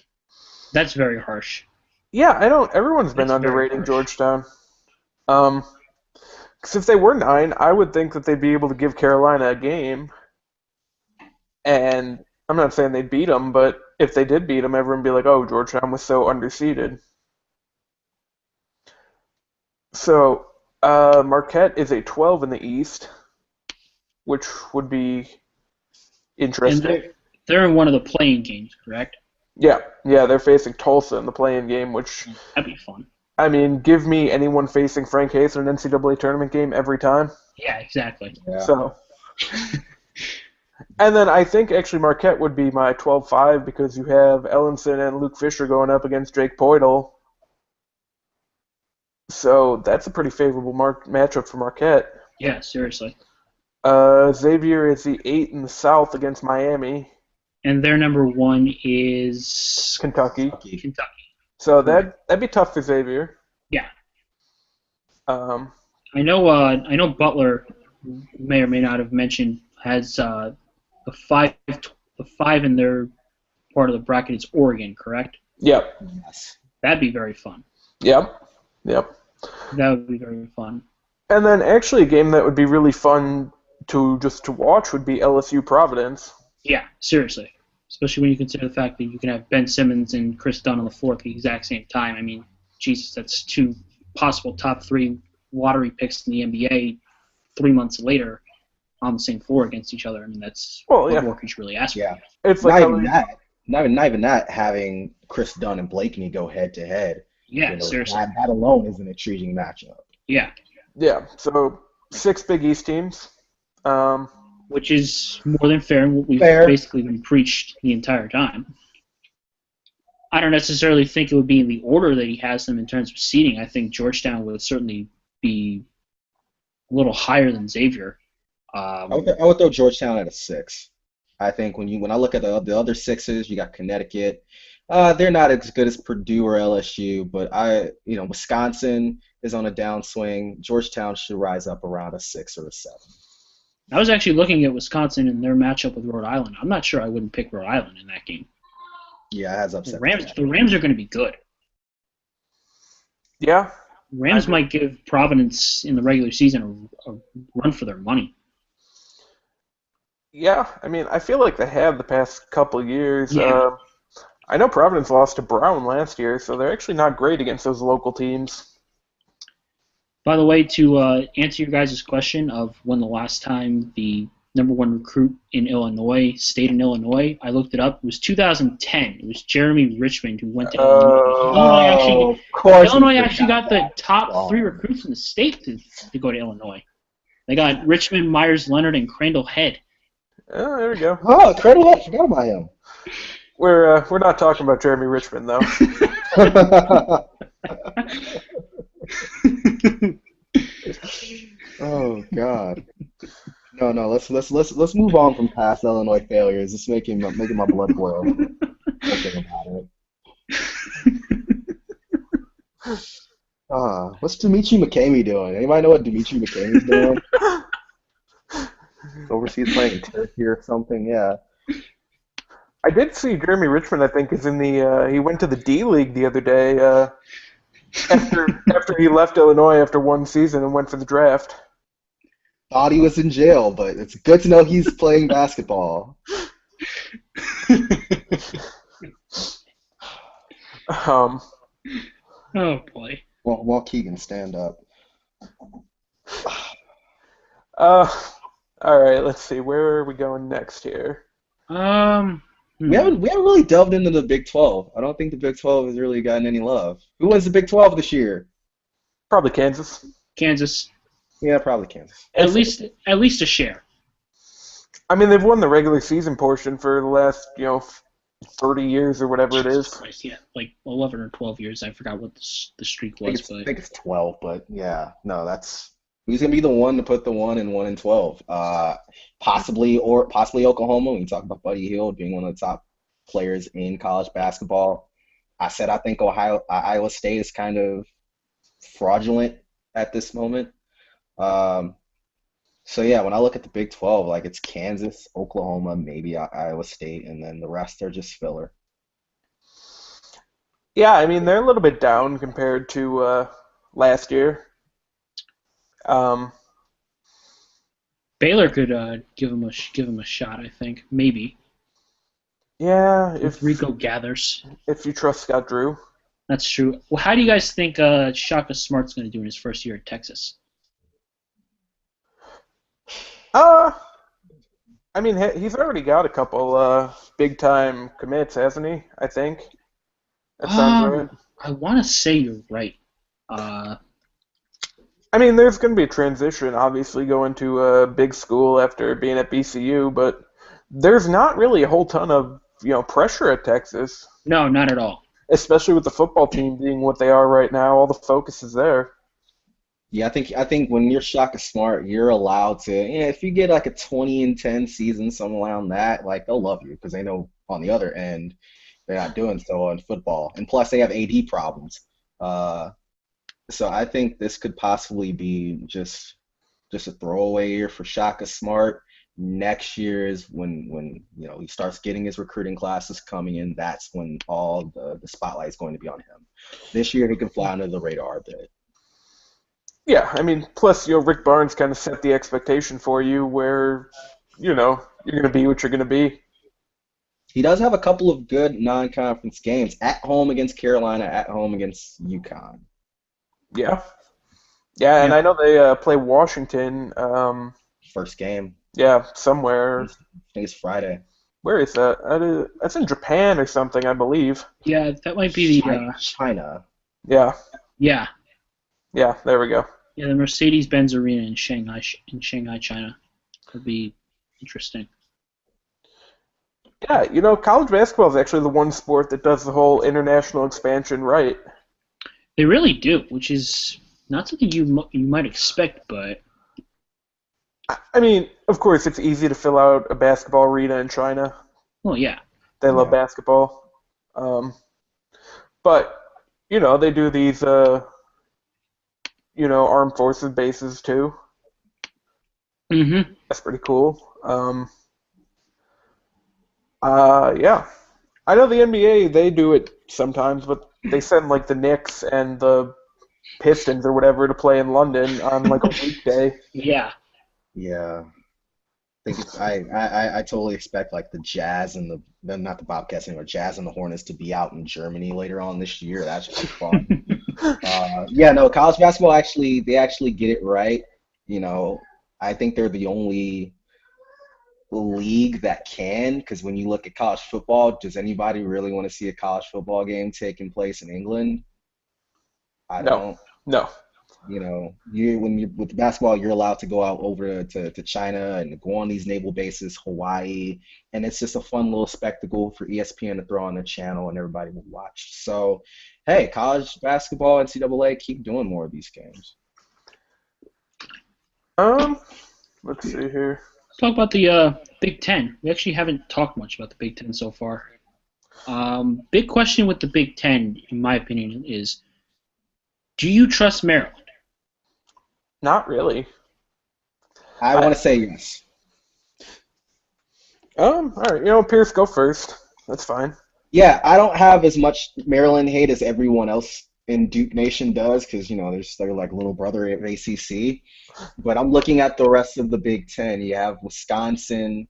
that's very harsh.
Yeah, I don't. Everyone's been
That's very
underrating
harsh.
Georgetown. Because if they were 9, I would think that they'd be able to give Carolina a game. And I'm not saying they'd beat them, but if they did beat them, everyone would be like, "Oh, Georgetown was so underseeded." So Marquette is a 12 in the East, which would be
And
interesting.
they're in one of the playing games, correct?
Yeah, they're facing Tulsa in the play-in game, which,
That'd be fun.
I mean, give me anyone facing Frank Hayes in an NCAA tournament game every time.
Yeah, exactly.
Yeah.
So, and then I think actually Marquette would be my 12-5 because you have Ellenson and Luke Fisher going up against Jake Poidel. So that's a pretty favorable matchup for Marquette.
Yeah, seriously.
Xavier is the 8 in the South against Miami,
And their number one is
Kentucky.
Kentucky.
So that'd be tough for Xavier.
Yeah.
Um,
I know Butler may or may not have mentioned has the five in their part of the bracket is Oregon, correct?
yep,
Yes.
That'd be very fun.
yep.
That would be very fun.
And then actually a game that would be really fun to watch would be LSU Providence.
Yeah, seriously. Especially when you consider the fact that you can have Ben Simmons and Chris Dunn on the floor at the exact same time. I mean, Jesus, that's two possible top three lottery picks in the NBA 3 months later on the same floor against each other. I mean, that's
Well,
what
yeah,
more could you really ask for?
Yeah.
it's
Not
like
even that. Not even that. Having Chris Dunn and Blakeney go head to head.
Yeah, seriously.
That alone is an intriguing matchup.
Yeah,
yeah. So 6 Big East teams.
which is more than fair and what we've
Fair.
basically been preached the entire time. I don't necessarily think it would be in the order that he has them in terms of seeding. I think Georgetown would certainly be a little higher than Xavier.
I would throw Georgetown at a 6. I think when I look at the other sixes, you got Connecticut. They're not as good as Purdue or LSU, but Wisconsin is on a downswing. Georgetown should rise up around a 6 or a 7.
I was actually looking at Wisconsin and their matchup with Rhode Island. I'm not sure I wouldn't pick Rhode Island in that game.
Yeah, it has
The
upset.
Rams are going to be good.
Yeah,
Rams might give Providence in the regular season a run for their money.
yeah. I mean, I feel like they have the past couple years.
Yeah.
I know Providence lost to Brown last year, so they're actually not great against those local teams.
By the way, to answer your guys' question of when the last time the number one recruit in Illinois stayed in Illinois, I looked it up. It was 2010. It was Jeremy Richmond who went to Illinois.
Of course.
Illinois actually got the top 3 recruits in the state to go to Illinois. They got Richmond, Myers Leonard, and Crandall Head.
Oh, there we go.
Oh, incredible! I forgot about him.
We're not talking about Jeremy Richmond though.
Oh God. No. Let's move on from past Illinois failures. It's making my blood boil. Thinking about it. What's Dimitri McCamey doing? Anybody know what Dimitri McCamey's doing? Overseas playing in Turkey or something? Yeah.
I did see Jeremy Richmond. I think is in the. He went to the D League the other day after he left Illinois after one season and went for the draft.
Thought he was in jail, but it's good to know he's playing basketball.
Oh boy.
Well, Keegan, stand up.
All right. Let's see. Where are we going next here?
We haven't really delved into the Big 12. I don't think the Big 12 has really gotten any love. Who wins the Big 12 this year?
Probably Kansas.
Kansas.
Yeah, probably Kansas.
At least a share.
I mean, they've won the regular season portion for the last 30 years or whatever it is.
Christ, yeah, like 11 or 12 years. I forgot what the streak
I
was.
think it's 12, but yeah, no, that's who's gonna be the one to put the 1 and 12. Possibly Oklahoma. When you talk about Buddy Hield being one of the top players in college basketball, I think Iowa State is kind of fraudulent at this moment. So yeah, when I look at the Big 12, like it's Kansas, Oklahoma, maybe Iowa State, and then the rest are just filler.
Yeah, I mean they're a little bit down compared to last year.
Baylor could give him a shot. I think maybe
Yeah,
if Rico gathers.
if you trust Scott Drew.
That's true. Well, how do you guys think Shaka Smart's going to do in his first year at Texas?
Uh, I mean, he's already got a couple big time commits, hasn't he? I think that sounds right.
I want to say you're right. Uh,
I mean, there's going to be a transition, obviously, going to a big school after being at BCU, but there's not really a whole ton of pressure at Texas,
no, not at all.
especially with the football team being what they are right now. All the focus is there.
Yeah, I think when you're Shaka Smart, you're allowed to, if you get like a 20-10 season, somewhere around that, like they'll love you because they know on the other end they're not doing so in football, and plus they have AD problems. Uh, so I think this could possibly be just a throwaway year for Shaka Smart. Next year is when he starts getting his recruiting classes coming in. That's when all the spotlight is going to be on him. This year he can fly under the radar a bit.
Yeah, I mean, plus Rick Barnes kind of set the expectation for you where you're going to be what you're going to be.
He does have a couple of good non-conference games at home against Carolina, at home against UConn.
Yeah, yeah, and
Yeah.
I know they play Washington.
First game,
Yeah,
I
somewhere.
think it's Friday.
Where is that? That's in Japan or something, I believe.
Yeah, that might be the
China.
Yeah,
yeah,
yeah, there we go.
yeah, the Mercedes-Benz Arena in Shanghai, China. Would be interesting.
Yeah, college basketball is actually the one sport that does the whole international expansion right.
They really do, which is not something you might expect, but
I mean, of course, it's easy to fill out a basketball arena in China.
well, yeah.
They love
Yeah.
basketball. Um, but, they do these, armed forces bases too.
Mm-hmm.
That's pretty cool. Yeah. I know the NBA, they do it sometimes, but they send, like, the Knicks and the Pistons or whatever to play in London on, like, a weekday.
Yeah.
Yeah. Think it's I totally expect like the Jazz and not the Bobcats anymore, Jazz and the Hornets to be out in Germany later on this year. That should be fun. Yeah, no, college basketball they actually get it right. You know, I think they're the only league that can, because when you look at college football, does anybody really want to see a college football game taking place in England? I
No,
don't.
no.
When you with basketball, you're allowed to go out over to China and go on these naval bases, Hawaii, and it's just a fun little spectacle for ESPN to throw on the channel and everybody will watch. So, hey, college basketball, NCAA, keep doing more of these games.
Um, let's see here.
Talk about the Big Ten. We actually haven't talked much about the Big Ten so far. Big question with the Big Ten, in my opinion, is do you trust Maryland?
Not really.
I
I
want to say yes.
all right, Pierce, go first. That's fine.
Yeah, I don't have as much Maryland hate as everyone else in Duke Nation does, because they're like little brother at ACC. But I'm looking at the rest of the Big Ten. You have Wisconsin.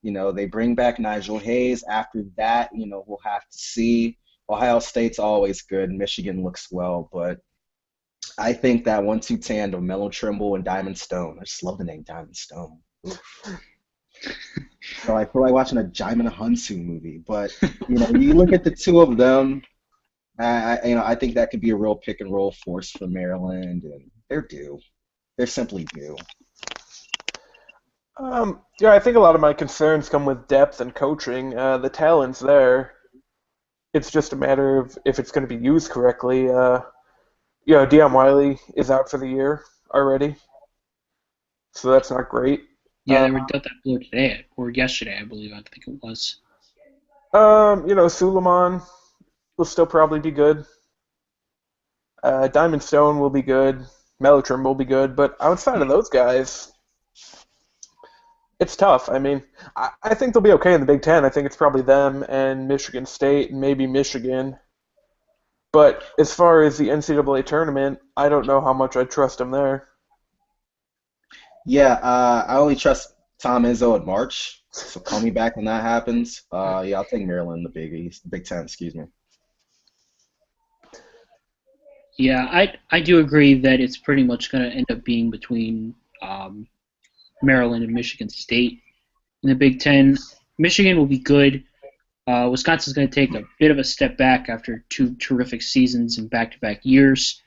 They bring back Nigel Hayes. After that, we'll have to see. Ohio State's always good. Michigan looks well, but I think that 1-2 tandem, Mellow Trimble and Diamond Stone. I just love the name Diamond Stone. So I feel like watching a Jaimin Hunsu movie. But you look at the two of them. I think that could be a real pick and roll force for Maryland, and they're due. They're simply due.
Yeah, I think a lot of my concerns come with depth and coaching. The talent's there. It's just a matter of if it's going to be used correctly. Deion Wiley is out for the year already, so that's not great.
Yeah,
Uh,
they were dealt that blow today or yesterday, I believe. I think it was.
Suleiman will still probably be good. Diamond Stone will be good. Mellotrim will be good, but outside of those guys, it's tough. I mean, I think they'll be okay in the Big Ten. I think it's probably them and Michigan State and maybe Michigan. But as far as the NCAA tournament, I don't know how much I trust them there.
Yeah, I only trust Tom Izzo in March, so call me back when that happens. Yeah, I'll take Maryland in the Big East, Big Ten, excuse me.
Yeah, I do agree that it's pretty much going to end up being between Maryland and Michigan State in the Big Ten. Michigan will be good. Wisconsin's going to take a bit of a step back after two terrific seasons in back-to-back years.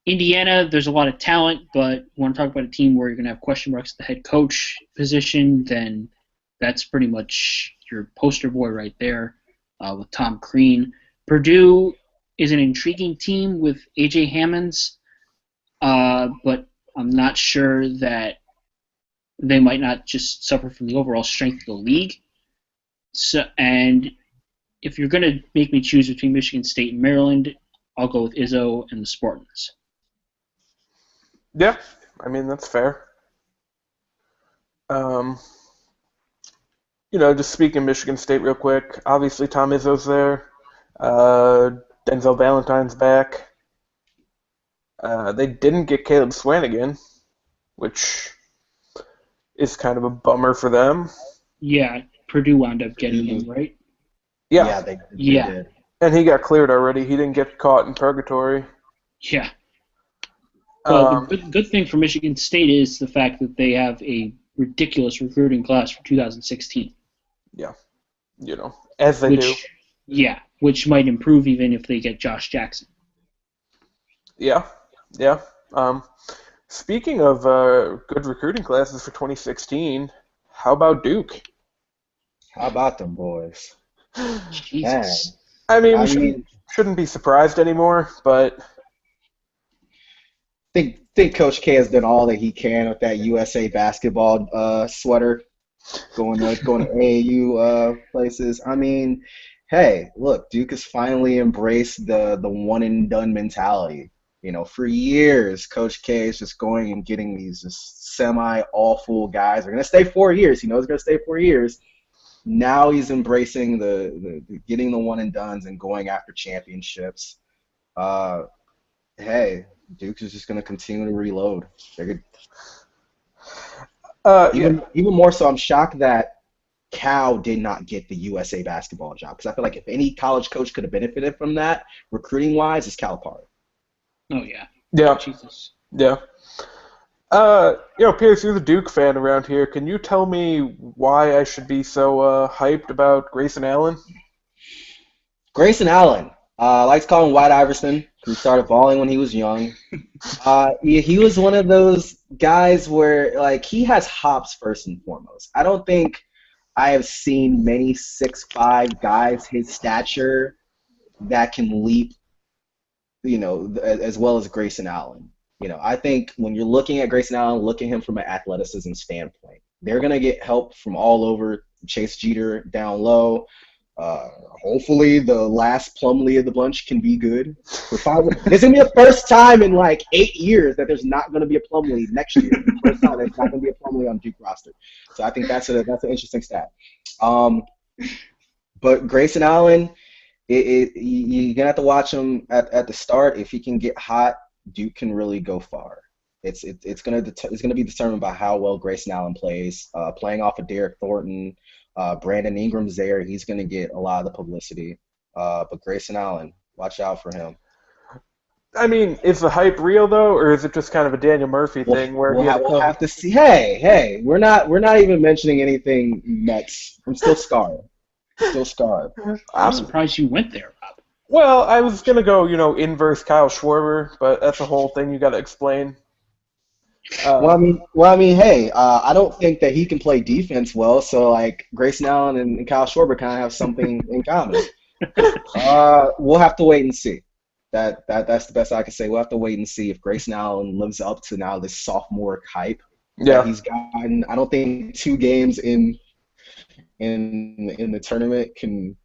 Indiana, there's a lot of talent, but you want to talk about a team where you're going to have question marks at the head coach position, then that's pretty much your poster boy right there with Tom Crean. Purdue is an intriguing team with A.J. Hammonds, but I'm not sure that they might not just suffer from the overall strength of the league. And if you're going to make me choose between Michigan State and Maryland, I'll go with Izzo and the Spartans.
Yeah, I mean, that's fair. Um, just speaking Michigan State real quick, obviously Tom Izzo's there. Denzel Valentine's back. They didn't get Caleb Swanigan, which is kind of a bummer for them.
Yeah, Purdue wound up getting him, right?
Yeah.
They
Yeah.
did.
And he got cleared already. He didn't get caught in purgatory.
Yeah. Well,
Um,
the good thing for Michigan State is the fact that they have a ridiculous recruiting class for 2016.
yeah, as they do.
Which might improve even if they get Josh Jackson.
Yeah. Speaking of good recruiting classes for 2016, how about Duke?
How about them boys?
Jesus.
I mean, we shouldn't be surprised anymore, but
think Coach K has done all that he can with that USA basketball sweater, going to AAU places. I mean, hey, look, Duke has finally embraced the one and done mentality. For years, Coach K is just going and getting these just semi-awful guys. They're going to stay 4 years. He knows they're going to stay 4 years. Now he's embracing the getting the one and dones and going after championships. Hey, Duke is just going to continue to reload. Even more so, I'm shocked that Cal did not get the USA basketball job, because I feel like if any college coach could have benefited from that recruiting-wise, it's Calipari.
Oh, yeah.
Yeah.
Jesus.
Yeah. Pierce, you're the Duke fan around here. Can you tell me why I should be so hyped about Grayson Allen?
Grayson Allen. I like to call him White Iverson. He started balling when he was young. He was one of those guys where, he has hops first and foremost. I don't think I have seen many 6'5" guys his stature that can leap, as well as Grayson Allen. I think when you're looking at Grayson Allen, look at him from an athleticism standpoint. They're going to get help from all over. Chase Jeter down low. Hopefully the last Plumlee of the bunch can be good. There's going to be the first time in 8 years that there's not going to be a Plumlee next year. The first time there's not going to be a Plumlee on Duke roster. So I think that's an interesting stat. But Grayson Allen, you're going to have to watch him at the start. If he can get hot, Duke can really go far. It's going to be determined by how well Grayson Allen plays. Playing off of Derek Thornton, Brandon Ingram's there. He's going to get a lot of the publicity. But Grayson Allen, watch out for him.
I mean, is the hype real though, or is it just kind of a Daniel Murphy thing where
we'll have to see? Hey, we're not even mentioning anything Mets. I'm still scarred.
I'm surprised you went there, Rob.
Well, I was gonna go, inverse Kyle Schwarber, but that's a whole thing you got to explain.
Well, I mean, hey, I don't think that he can play defense well. So, Grayson Allen and Kyle Schwarber kind of have something in common. We'll have to wait and see. That's the best I can say. We'll have to wait and see if Grayson Allen lives up to now this sophomore hype that he's gotten. I don't think 2 games in the tournament can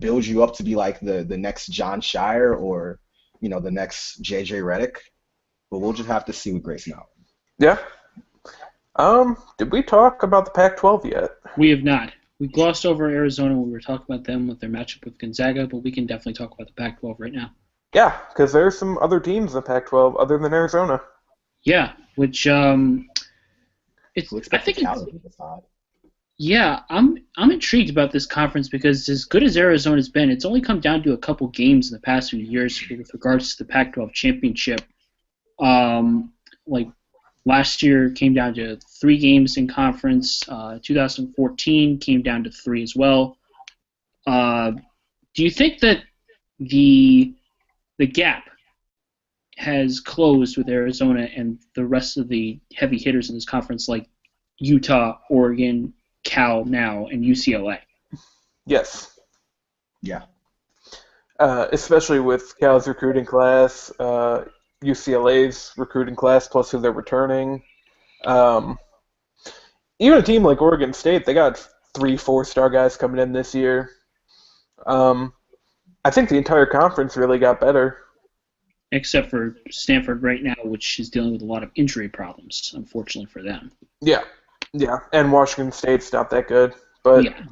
build you up to be like the next John Shire or the next JJ Redick. But we'll just have to see with Grayson Allen.
Yeah. Did we talk about the Pac-12 yet?
We have not. We glossed over Arizona when we were talking about them with their matchup with Gonzaga, but we can definitely talk about the Pac-12 right now.
Yeah, because there's some other teams in the Pac-12 other than Arizona.
Yeah, which I think Yeah, I'm intrigued about this conference because as good as Arizona's been, it's only come down to a couple games in the past few years with regards to the Pac-12 championship. Um, like last year came down to 3 games in conference. 2014 came down to 3 as well. Uh, do you think that the the gap has closed with Arizona and the rest of the heavy hitters in this conference, like Utah, Oregon, Cal now, and UCLA?
Yes.
Yeah.
Especially with Cal's recruiting class, UCLA's recruiting class, plus who they're returning. Um, Even a team like Oregon State, they got 3 4-star guys coming in this year. Um, I think the entire conference really got better.
Except for Stanford right now, which is dealing with a lot of injury problems, unfortunately for them.
Yeah, yeah, and Washington State's not that good, but
Yeah,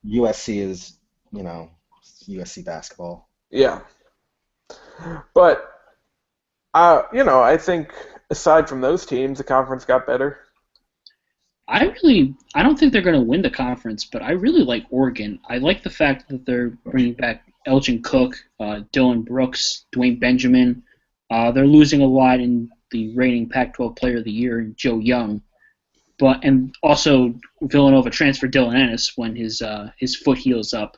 USC is, USC basketball.
yeah, but I think aside from those teams, the conference got better.
I don't think they're going to win the conference, but I really like Oregon. I like the fact that they're bringing back Elgin Cook, Dylan Brooks, Dwayne Benjamin. They're losing a lot in the reigning Pac-12 Player of the Year, Joe Young, and also Villanova transferred Dylan Ennis when his foot heals up.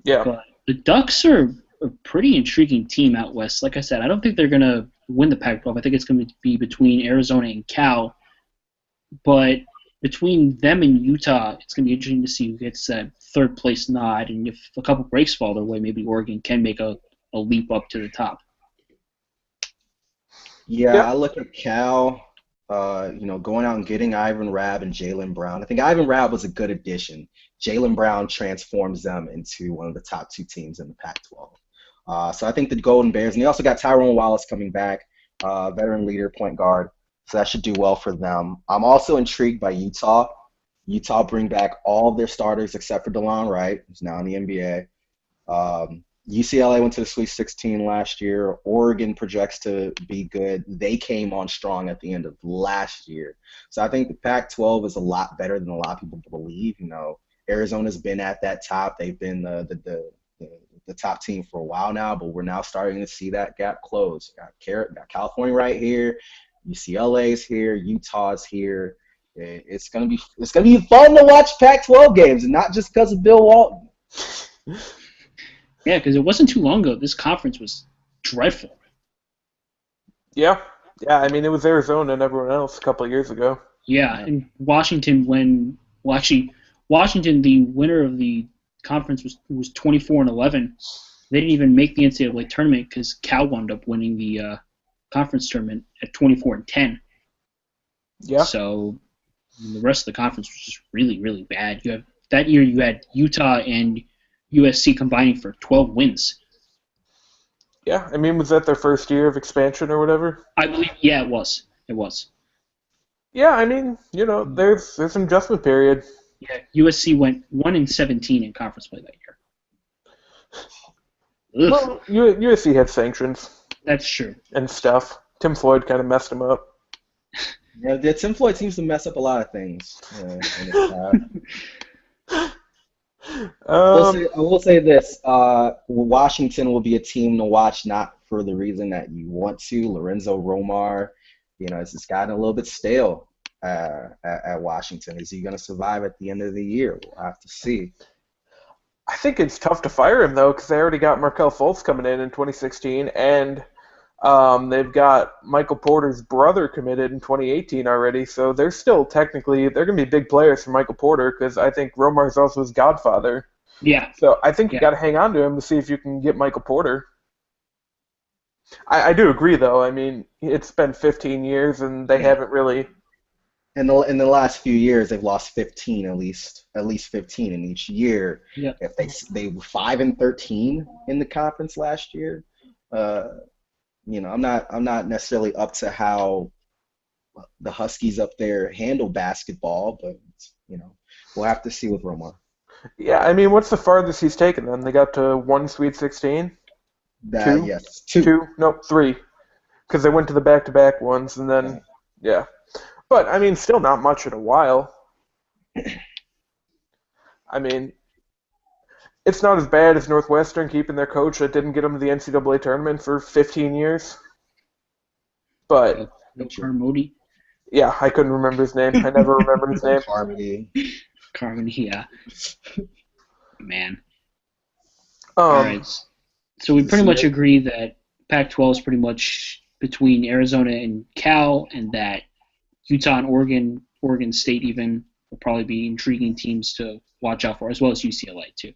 Yeah,
But the Ducks are a pretty intriguing team out west. Like I said, I don't think they're going to win the Pac-12. I think it's going to be between Arizona and Cal. But between them and Utah, it's going to be interesting to see who gets that third place nod. And if a couple breaks fall their way, maybe Oregon can make a leap up to the top.
Yeah,
yep,
I look at Cal, going out and getting Ivan Rabb and Jalen Brown. I think Ivan Rabb was a good addition. Jalen Brown transforms them into one of the top 2 teams in the Pac-12. So I think the Golden Bears, and they also got Tyrone Wallace coming back, veteran leader, point guard. So that should do well for them. I'm also intrigued by Utah. Utah bring back all of their starters except for DeLon Wright, who's now in the NBA. UCLA went to the Sweet 16 last year. Oregon projects to be good. They came on strong at the end of last year. So I think the Pac-12 is a lot better than a lot of people believe. Arizona's been at that top. They've been the top team for a while now, but we're now starting to see that gap close. Got California right here. UCLA's here. Utah's here. It's gonna be fun to watch Pac-12 games, and not just because of Bill Walton.
Yeah, because it wasn't too long ago. This conference was dreadful.
yeah, yeah. I mean, it was Arizona and everyone else a couple of years ago.
Yeah, and Washington, the winner of the conference was 24-11. They didn't even make the NCAA tournament because Cal wound up winning the conference tournament at 24-10.
Yeah,
So the rest of the conference was just really, really bad. That year you had Utah and USC combining for 12 wins.
yeah. I mean, was that their first year of expansion or whatever?
I believe, yeah, it was. It was.
Yeah, I mean, there's an adjustment period.
Yeah, USC went 1-17 in conference play that year. Ugh,
Well, USC had sanctions
that's true.
and stuff. Tim Floyd kind of messed him up.
Yeah, Tim Floyd seems to mess up a lot of things. In his past. I will say this: Washington will be a team to watch, not for the reason that you want to. Lorenzo Romar, it's just gotten a little bit stale at Washington. Is he going to survive at the end of the year? We'll have to see.
I think it's tough to fire him though, because they already got Markel Fultz coming in 2016, and they've got Michael Porter's brother committed in 2018 already. So they're still they're going to be big players for Michael Porter, because I think Romar's also his godfather.
Yeah.
So I think you
Yeah.
got to hang on to him to see if you can get Michael Porter. I do agree though. I mean, it's been 15 years and they haven't really.
In the last few years, they've lost 15 at least 15 in each year.
Yeah.
If they were 5-13 in the conference last year, I'm not necessarily up to how the Huskies up there handle basketball, but we'll have to see with Romar.
Yeah, I mean, what's the farthest he's taken them? They got to one Sweet 16? Two?
Yes, two.
Two? Nope, three. Because they went to the back-to-back ones, and then, yeah. But, I mean, still not much in a while. I mean, it's not as bad as Northwestern keeping their coach that didn't get them to the NCAA tournament for 15 years. But
Carmody.
yeah, I couldn't remember his name. I never remember his name.
Harmony.
Carmody, yeah. Man. All right. So we pretty much agree that Pac-12 is pretty much between Arizona and Cal, and that Utah and Oregon State even will probably be intriguing teams to watch out for, as well as UCLA too.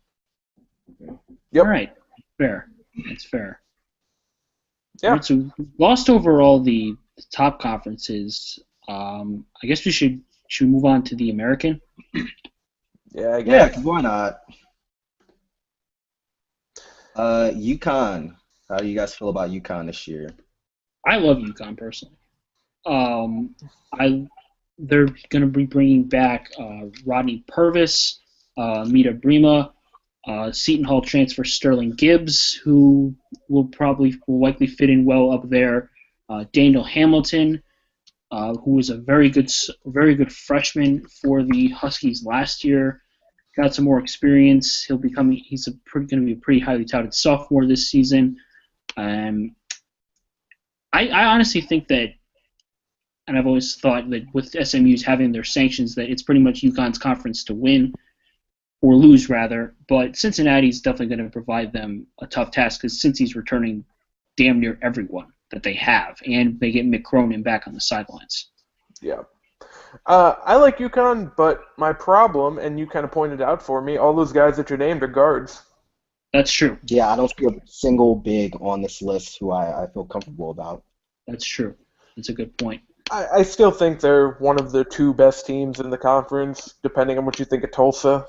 Yep.
All right. Fair. That's fair.
Yeah.
All right, so we lost overall the top conferences. I guess we should move on to the American.
Yeah, I guess.
Yeah, why not? UConn. How do you guys feel about UConn this year?
I love UConn personally. They're going to be bringing back Rodney Purvis, Mita Brima, Seton Hall transfer Sterling Gibbs, who will likely fit in well up there. Daniel Hamilton, who was a very good freshman for the Huskies last year, got some more experience. He's going to be a pretty highly touted sophomore this season. I honestly think that, and I've always thought that with SMU's having their sanctions, that it's pretty much UConn's conference to win, or lose rather. But Cincinnati's definitely going to provide them a tough task, because since he's returning damn near everyone that they have, and they get Mick Cronin back on the sidelines.
Yeah. I like UConn, but my problem, and you kind of pointed out for me, all those guys that you named are guards.
That's true.
Yeah, I don't see a single big on this list who I feel comfortable about.
That's true. That's a good point.
I still think they're one of the two best teams in the conference, depending on what you think of Tulsa.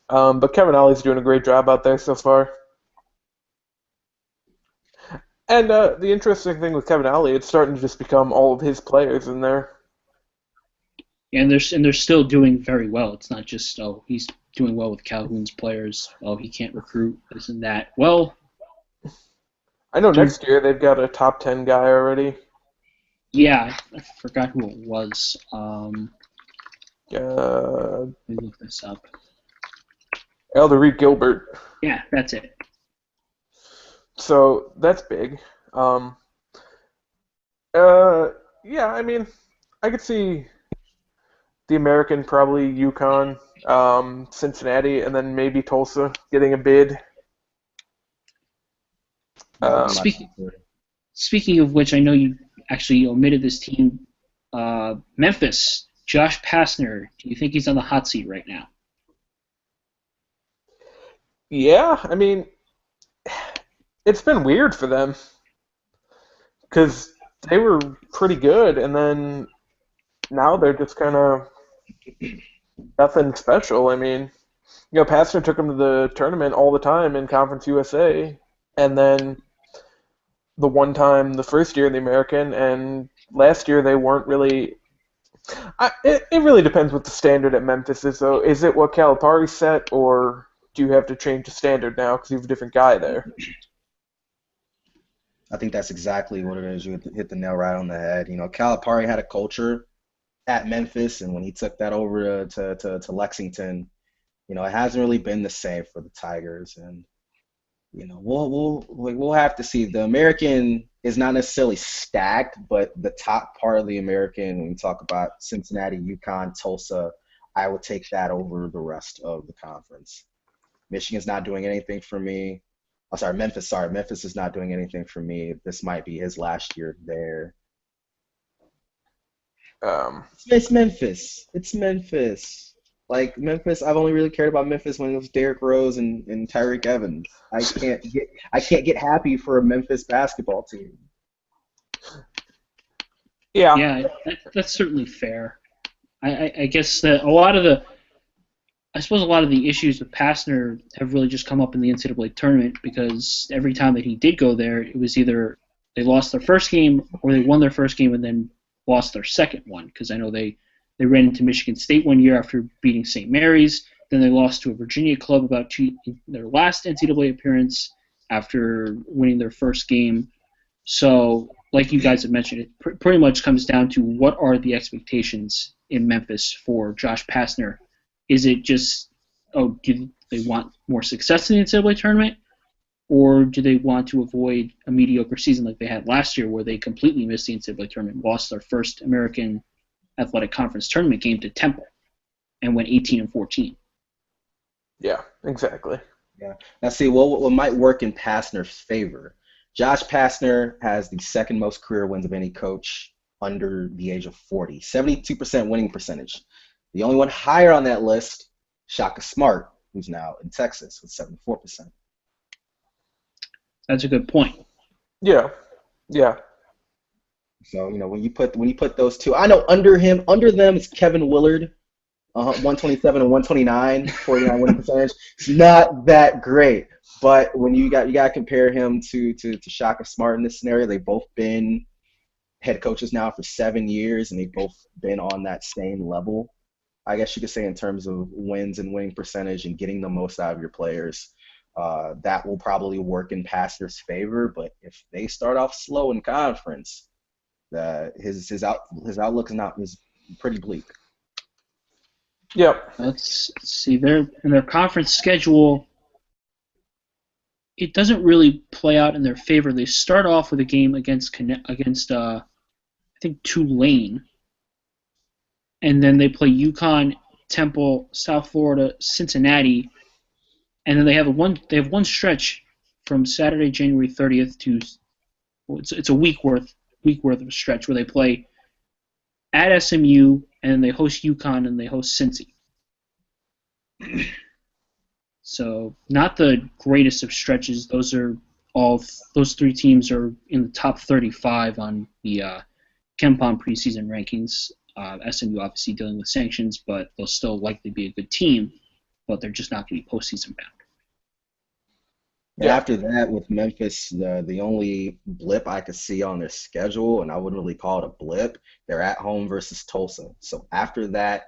But Kevin Ollie's doing a great job out there so far. And the interesting thing with Kevin Ollie, it's starting to just become all of his players in there.
And they're still doing very well. It's not just, he's doing well with Calhoun's players. He can't recruit this and that. Well,
I know next year they've got a top 10 guy already.
Yeah, I forgot who it was.
Let
me look this up.
Eldery Gilbert.
Yeah, that's it.
So that's big. Yeah, I mean, I could see the American, probably UConn, Cincinnati, and then maybe Tulsa getting a bid.
Speaking of which, I know you actually omitted this team. Memphis, Josh Pastner. Do you think he's on the hot seat right now?
Yeah, I mean, it's been weird for them because they were pretty good, and then now they're just kind of nothing special. I mean, Pastner took them to the tournament all the time in Conference USA, and then the one time the first year in the American, and last year they weren't really. It really depends what the standard at Memphis is, though. Is it what Calipari set, or do you have to change the standard now because you have a different guy there?
I think that's exactly what it is. You hit the nail right on the head. Calipari had a culture at Memphis, and when he took that over to Lexington, it hasn't really been the same for the Tigers. And we'll have to see. The American is not necessarily stacked, but the top part of the American, when we talk about Cincinnati, UConn, Tulsa, I would take that over the rest of the conference. Michigan's not doing anything for me. Oh, sorry, Memphis. Memphis is not doing anything for me. This might be his last year there. It's Memphis. It's Memphis. Like Memphis, I've only really cared about Memphis when it was Derrick Rose and Tyreek Evans. I can't get happy for a Memphis basketball team.
Yeah, that's certainly fair. I guess that a lot of the issues with Pastner have really just come up in the NCAA tournament, because every time that he did go there, it was either they lost their first game or they won their first game and then lost their second one. Because I know they ran into Michigan State one year after beating St. Mary's. Then they lost to a Virginia club their last NCAA appearance after winning their first game. So, like you guys have mentioned, it pretty much comes down to what are the expectations in Memphis for Josh Pastner Is it just, oh, do they want more success in the NCAA tournament, or do they want to avoid a mediocre season like they had last year, where they completely missed the NCAA tournament, lost their first American Athletic Conference tournament game to Temple, and went 18-14?
Yeah, exactly.
Yeah. Now, see, what might work in Pastner's favor? Josh Pastner has the second most career wins of any coach under the age of 40, 72% winning percentage. The only one higher on that list, Shaka Smart, who's now in Texas with 74%.
That's a good point.
Yeah, yeah.
So, when you put those two, I know under them is Kevin Willard, 127 and 129, 49 winning percentage. It's not that great, but when you got to compare him to Shaka Smart in this scenario. They've both been head coaches now for 7 years, and they've both been on that same level, I guess you could say, in terms of wins and winning percentage and getting the most out of your players. That will probably work in Pastner's favor, but if they start off slow in conference, his outlook is pretty bleak.
Yep.
Let's see. In their conference schedule, it doesn't really play out in their favor. They start off with a game against I think Tulane, and then they play UConn, Temple, South Florida, Cincinnati, and then they have one stretch from Saturday, January 30th to, well, it's a week worth of a stretch where they play at SMU, and then they host UConn and they host Cincy. So not the greatest of stretches. Those three teams are in the top 35 on the KenPom preseason rankings. SMU obviously dealing with sanctions, but they'll still likely be a good team, but they're just not going to be postseason bound.
Yeah. After that, with Memphis, the only blip I could see on their schedule, and I wouldn't really call it a blip, they're at home versus Tulsa. So after that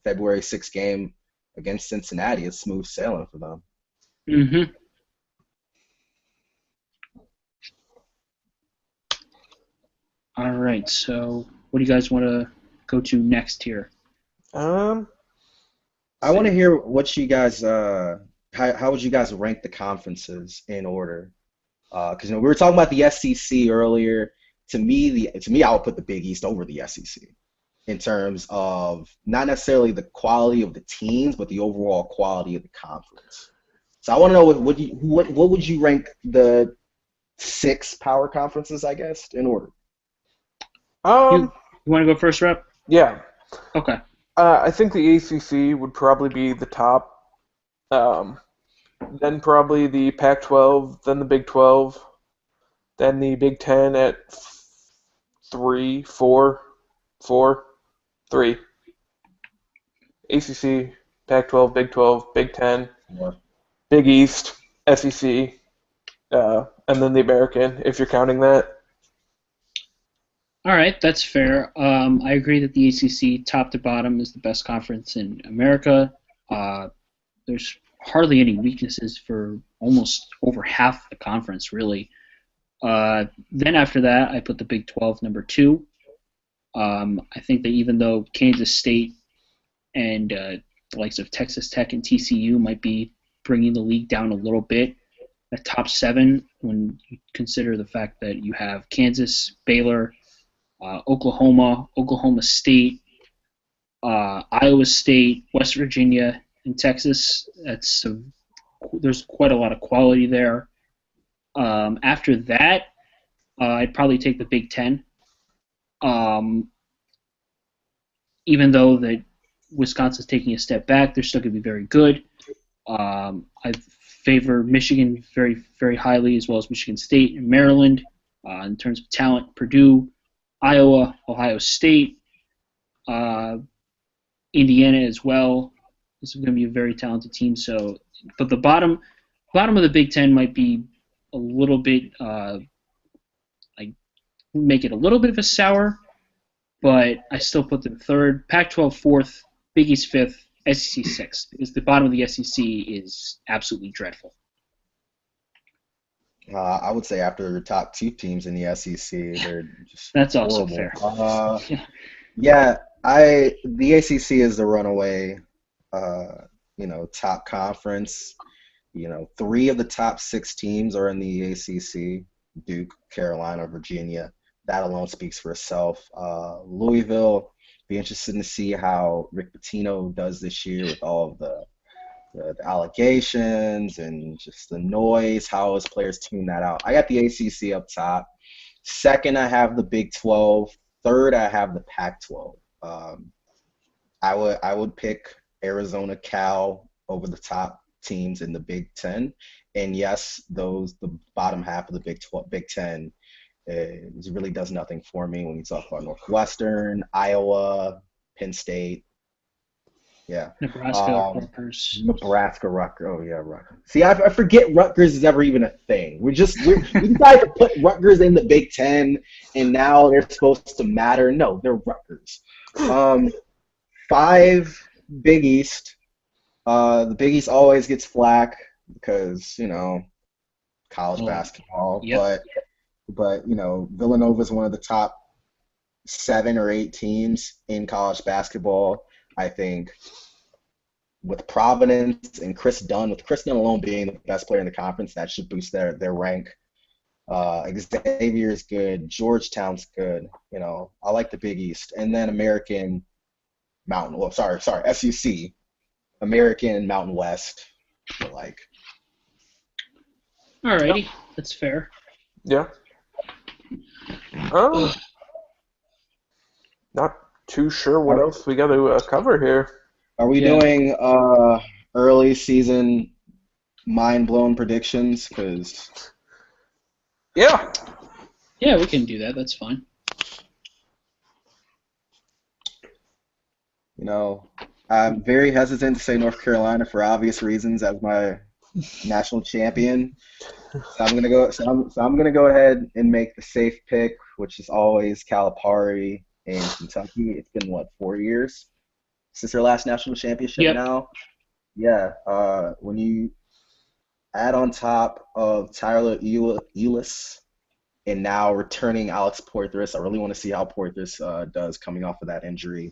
February 6th game against Cincinnati, it's smooth sailing for them.
Mm-hmm. All right, so what do you guys want to go to next here?
I want to hear what you guys how would you guys rank the conferences in order? Because we were talking about the SEC earlier. To me, I would put the Big East over the SEC in terms of not necessarily the quality of the teams, but the overall quality of the conference. So I want to know what would you rank the 6 power conferences, I guess, in order?
You want to go first, Rep?
Yeah.
Okay.
I think the ACC would probably be the top. Then probably the Pac-12, then the Big 12, then the Big 10 at 3, 4, 3. ACC, Pac-12, Big 12, Big 10, Big East, SEC, and then the American, if you're counting that.
All right, that's fair. I agree that the ACC, top to bottom, is the best conference in America. There's hardly any weaknesses for almost over half the conference, really. Then after that, I put the Big 12 number 2. I think that even though Kansas State and the likes of Texas Tech and TCU might be bringing the league down a little bit, the top 7, when you consider the fact that you have Kansas, Baylor, Oklahoma, Oklahoma State, Iowa State, West Virginia, and Texas. There's quite a lot of quality there. After that, I'd probably take the Big 10. Even though that Wisconsin's taking a step back, they're still going to be very good. I favor Michigan very, very highly, as well as Michigan State and Maryland. In terms of talent, Purdue, Iowa, Ohio State, Indiana as well. This is going to be a very talented team. So, but the bottom of the Big Ten might be a little bit make it a little bit of a sour, but I still put them 3rd, Pac-12 4th, Big East 5th, SEC 6th, because the bottom of the SEC is absolutely dreadful.
I would say after the top 2 teams in the SEC, they're just
That's
horrible.
Also fair.
Yeah, the ACC is the runaway uh, top conference. Three of the top six teams are in the ACC: Duke, Carolina, Virginia. That alone speaks for itself. Louisville, be interested to see how Rick Pitino does this year with all of the allegations and just the noise, how his players tune that out. I got the ACC up top. Second, I have the Big 12. Third, I have the Pac-12. I would pick Arizona, Cal over the top teams in the Big Ten, and yes, the bottom half of the Big Ten it really does nothing for me when you talk about Northwestern, Iowa, Penn State. Yeah.
Nebraska,
Um,
Rutgers.
Nebraska, Rutgers. Oh yeah, Rutgers. See, I forget Rutgers is ever even a thing. We decided to put Rutgers in the Big Ten, and now they're supposed to matter. No, they're Rutgers. Five, Big East. The Big East always gets flack because college
Oh,
basketball,
yep.
but Villanova is one of the top 7 or 8 teams in college basketball. I think with Providence and with Chris Dunn alone being the best player in the conference, that should boost their rank. Xavier's good, Georgetown's good. I like the Big East, and then American Mountain. Well, sorry, SUC, American Mountain West. I like.
Alrighty, that's fair.
Yeah. Um, not too sure what else we got to cover here.
Are we
Yeah.
doing early season mind blown predictions? Because
Yeah.
Yeah, we can do that. That's fine.
I'm very hesitant to say North Carolina for obvious reasons as my national champion. So I'm gonna go. So I'm gonna go ahead and make the safe pick, which is always Calipari in Kentucky. It's been what, 4 years since their last national championship
Yep.
now. Yeah. When you add on top of Tyler Eulis and now returning Alex Poitras, I really want to see how Poitras does coming off of that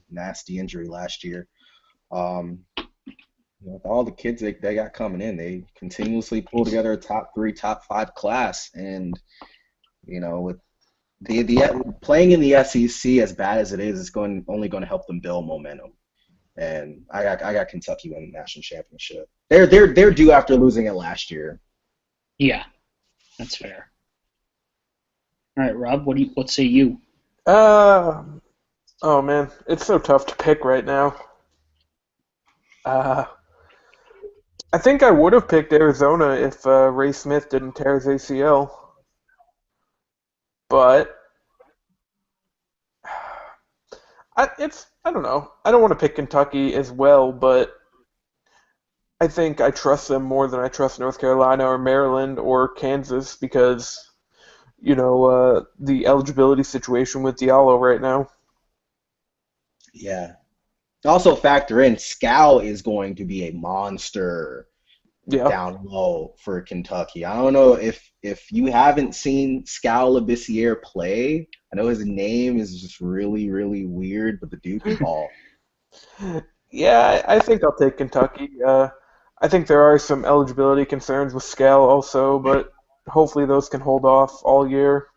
nasty injury last year. With all the kids they got coming in, they continuously pull together a top 3, top 5 class, and with the playing in the SEC as bad as it is, it's only going to help them build momentum. And I got Kentucky winning the national championship. They're due after losing it last year.
Yeah, that's fair. All right, Rob, what say you?
Oh man, it's so tough to pick right now. Uh, I think I would have picked Arizona if Ray Smith didn't tear his ACL, but I don't know. I don't want to pick Kentucky as well, but I think I trust them more than I trust North Carolina or Maryland or Kansas because the eligibility situation with Diallo right now.
Yeah. Also factor in Scal is going to be a monster
Yeah.
down low for Kentucky. I don't know if you haven't seen Scal Labissiere play. I know his name is just really, really weird, but the dude can ball.
Yeah, I think I'll take Kentucky. I think there are some eligibility concerns with Scal also, but hopefully those can hold off all year.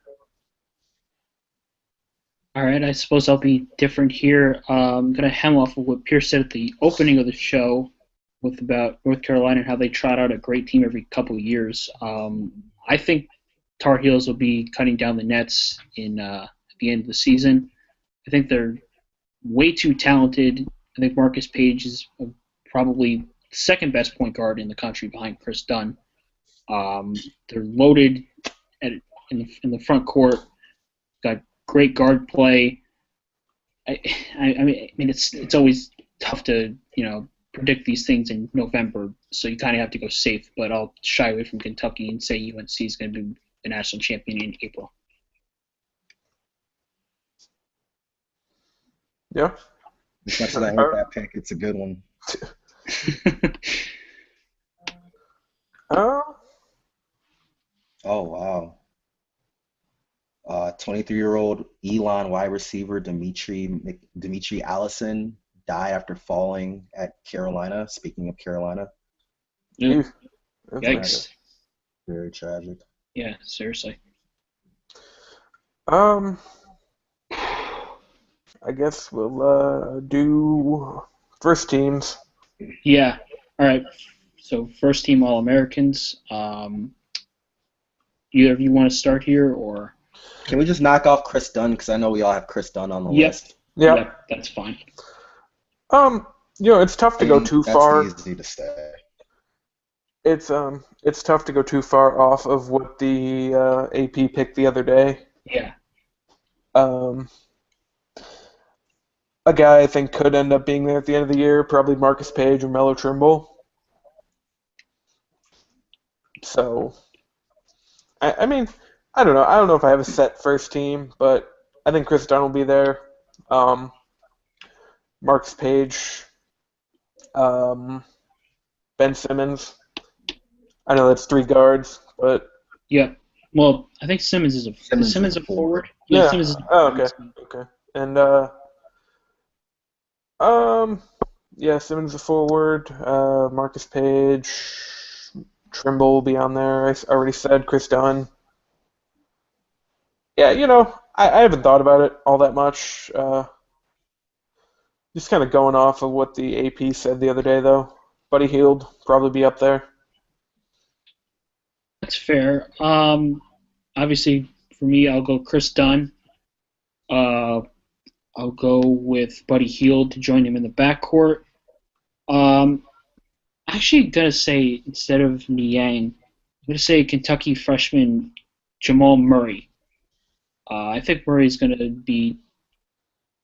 All right, I suppose I'll be different here. I'm going to hem off of what Pierce said at the opening of the show with about North Carolina and how they trot out a great team every couple of years. I think Tar Heels will be cutting down the nets at the end of the season. I think they're way too talented. I think Marcus Page is probably the second best point guard in the country behind Chris Dunn. They're loaded in the front court. Got great guard play. I mean, it's always tough to predict these things in November, so you kind of have to go safe. But I'll shy away from Kentucky and say UNC is going to be the national champion in April.
Yeah.
As much as I hate that pick, it's a good one.
Uh,
Oh wow. 23-year-old Elon wide receiver Dimitri Allison die after falling at Carolina. Speaking of Carolina,
Yeah.
Ew, that's not good.
Yikes.
very tragic.
Yeah, seriously.
Um, I guess we'll do first teams.
Yeah. All right. So first team All Americans. Either of you want to start here or?
Can we just knock off Chris Dunn? Because I know we all have Chris Dunn on the
Yep.
list.
Yep.
Yep. That's fine.
It's tough to go too
That's
far.
easy to say.
It's tough to go too far off of what the AP picked the other day.
Yeah.
Um, a guy I think could end up being there at the end of the year, probably Marcus Page or Melo Trimble. So, I mean, I don't know. I don't know if I have a set first team, but I think Chris Dunn will be there. Um, Marcus Page, um, Ben Simmons. I know that's three guards, but
Yep. Well, I think Simmons is Simmons a forward? Yeah,
yeah.
Simmons is a
Oh,
forward.
okay. And yeah, Simmons a forward. Marcus Page, Trimble will be on there. I already said Chris Dunn. Yeah, I haven't thought about it all that much. Just kind of going off of what the AP said the other day, though. Buddy Hield probably be up there.
That's fair. Obviously, for me, I'll go Chris Dunn. Uh, I'll go with Buddy Hield to join him in the backcourt. Actually, gonna say instead of Niang, I'm gonna say Kentucky freshman Jamal Murray. I think Murray is gonna be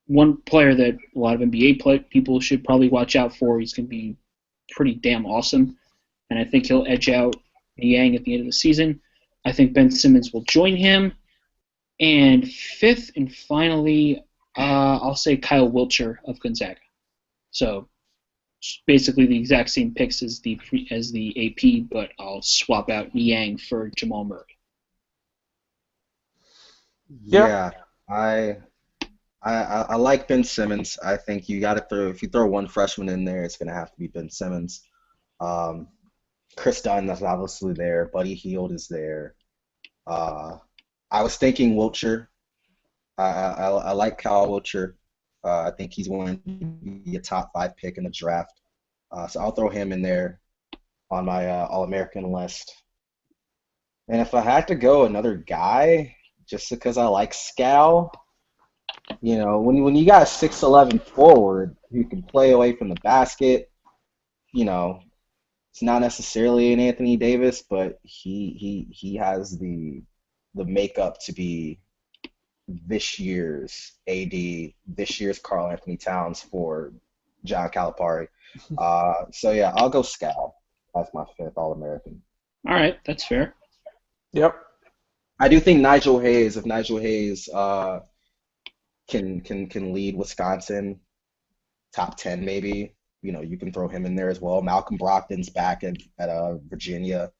one player that a lot of NBA people should probably watch out for. He's gonna be pretty damn awesome, and I think he'll edge out Niang at the end of the season. I think Ben Simmons will join him. And fifth and finally, I'll say Kyle Wiltshire of Gonzaga. So basically the exact same picks as the AP, but I'll swap out Niang for Jamal Murray.
Yeah.
Yeah, I like Ben Simmons. I think you got to if you throw one freshman in there, it's gonna have to be Ben Simmons. Um, Chris Dunn is obviously there. Buddy Hield is there. I was thinking Wiltshire. I like Kyle Wiltshire. I think he's going to be a top 5 pick in the draft. So I'll throw him in there on my All-American list. And if I had to go another guy, just because I like Scal, when you got a 6'11" forward who can play away from the basket, it's not necessarily an Anthony Davis, but he has the makeup to be this year's AD, this year's Karl Anthony Towns for John Calipari. So yeah, I'll go Scal. That's my 5th All-American.
All right, that's fair.
Yep.
I do think Nigel Hayes, if Nigel Hayes can lead Wisconsin, top 10 maybe, you can throw him in there as well. Malcolm Brogdon's back at Virginia.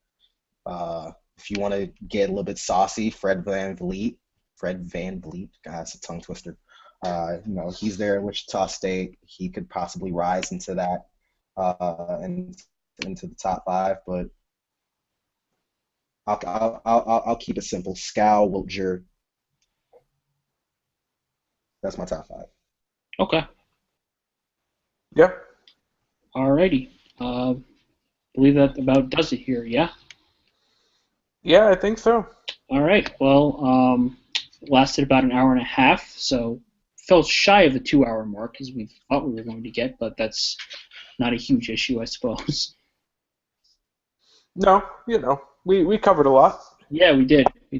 If you want to get a little bit saucy, Fred Van Vliet, God, it's a tongue twister. He's there at Wichita State. He could possibly rise into that and into the top 5, but I'll keep it simple. Scal, Wiltshire. That's my top 5.
Okay.
Yep.
Alrighty. Believe that about does it here, yeah?
Yeah, I think so.
All right. Well, lasted about an hour and a half, so fell shy of the 2-hour mark as we thought we were going to get, but that's not a huge issue, I suppose.
No, we covered a lot.
Yeah, we did. We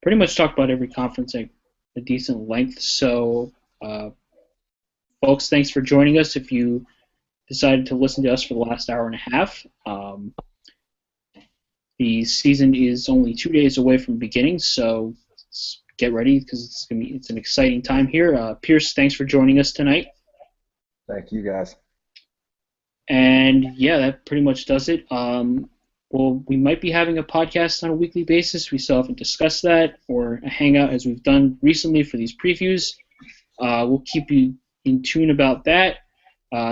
pretty much talked about every conference at a decent length. So, folks, thanks for joining us. If you decided to listen to us for the last hour and a half, the season is only 2 days away from beginning, so get ready because it's an exciting time here. Pierce, thanks for joining us tonight.
Thank you, guys.
And yeah, that pretty much does it. Well, we might be having a podcast on a weekly basis. We still haven't discussed that, or a hangout as we've done recently for these previews. We'll keep you in tune about that.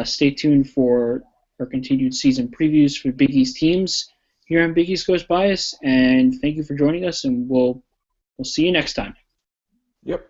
Stay tuned for our continued season previews for Big East teams here on Big East Coast Bias. And thank you for joining us, and we'll see you next time.
Yep.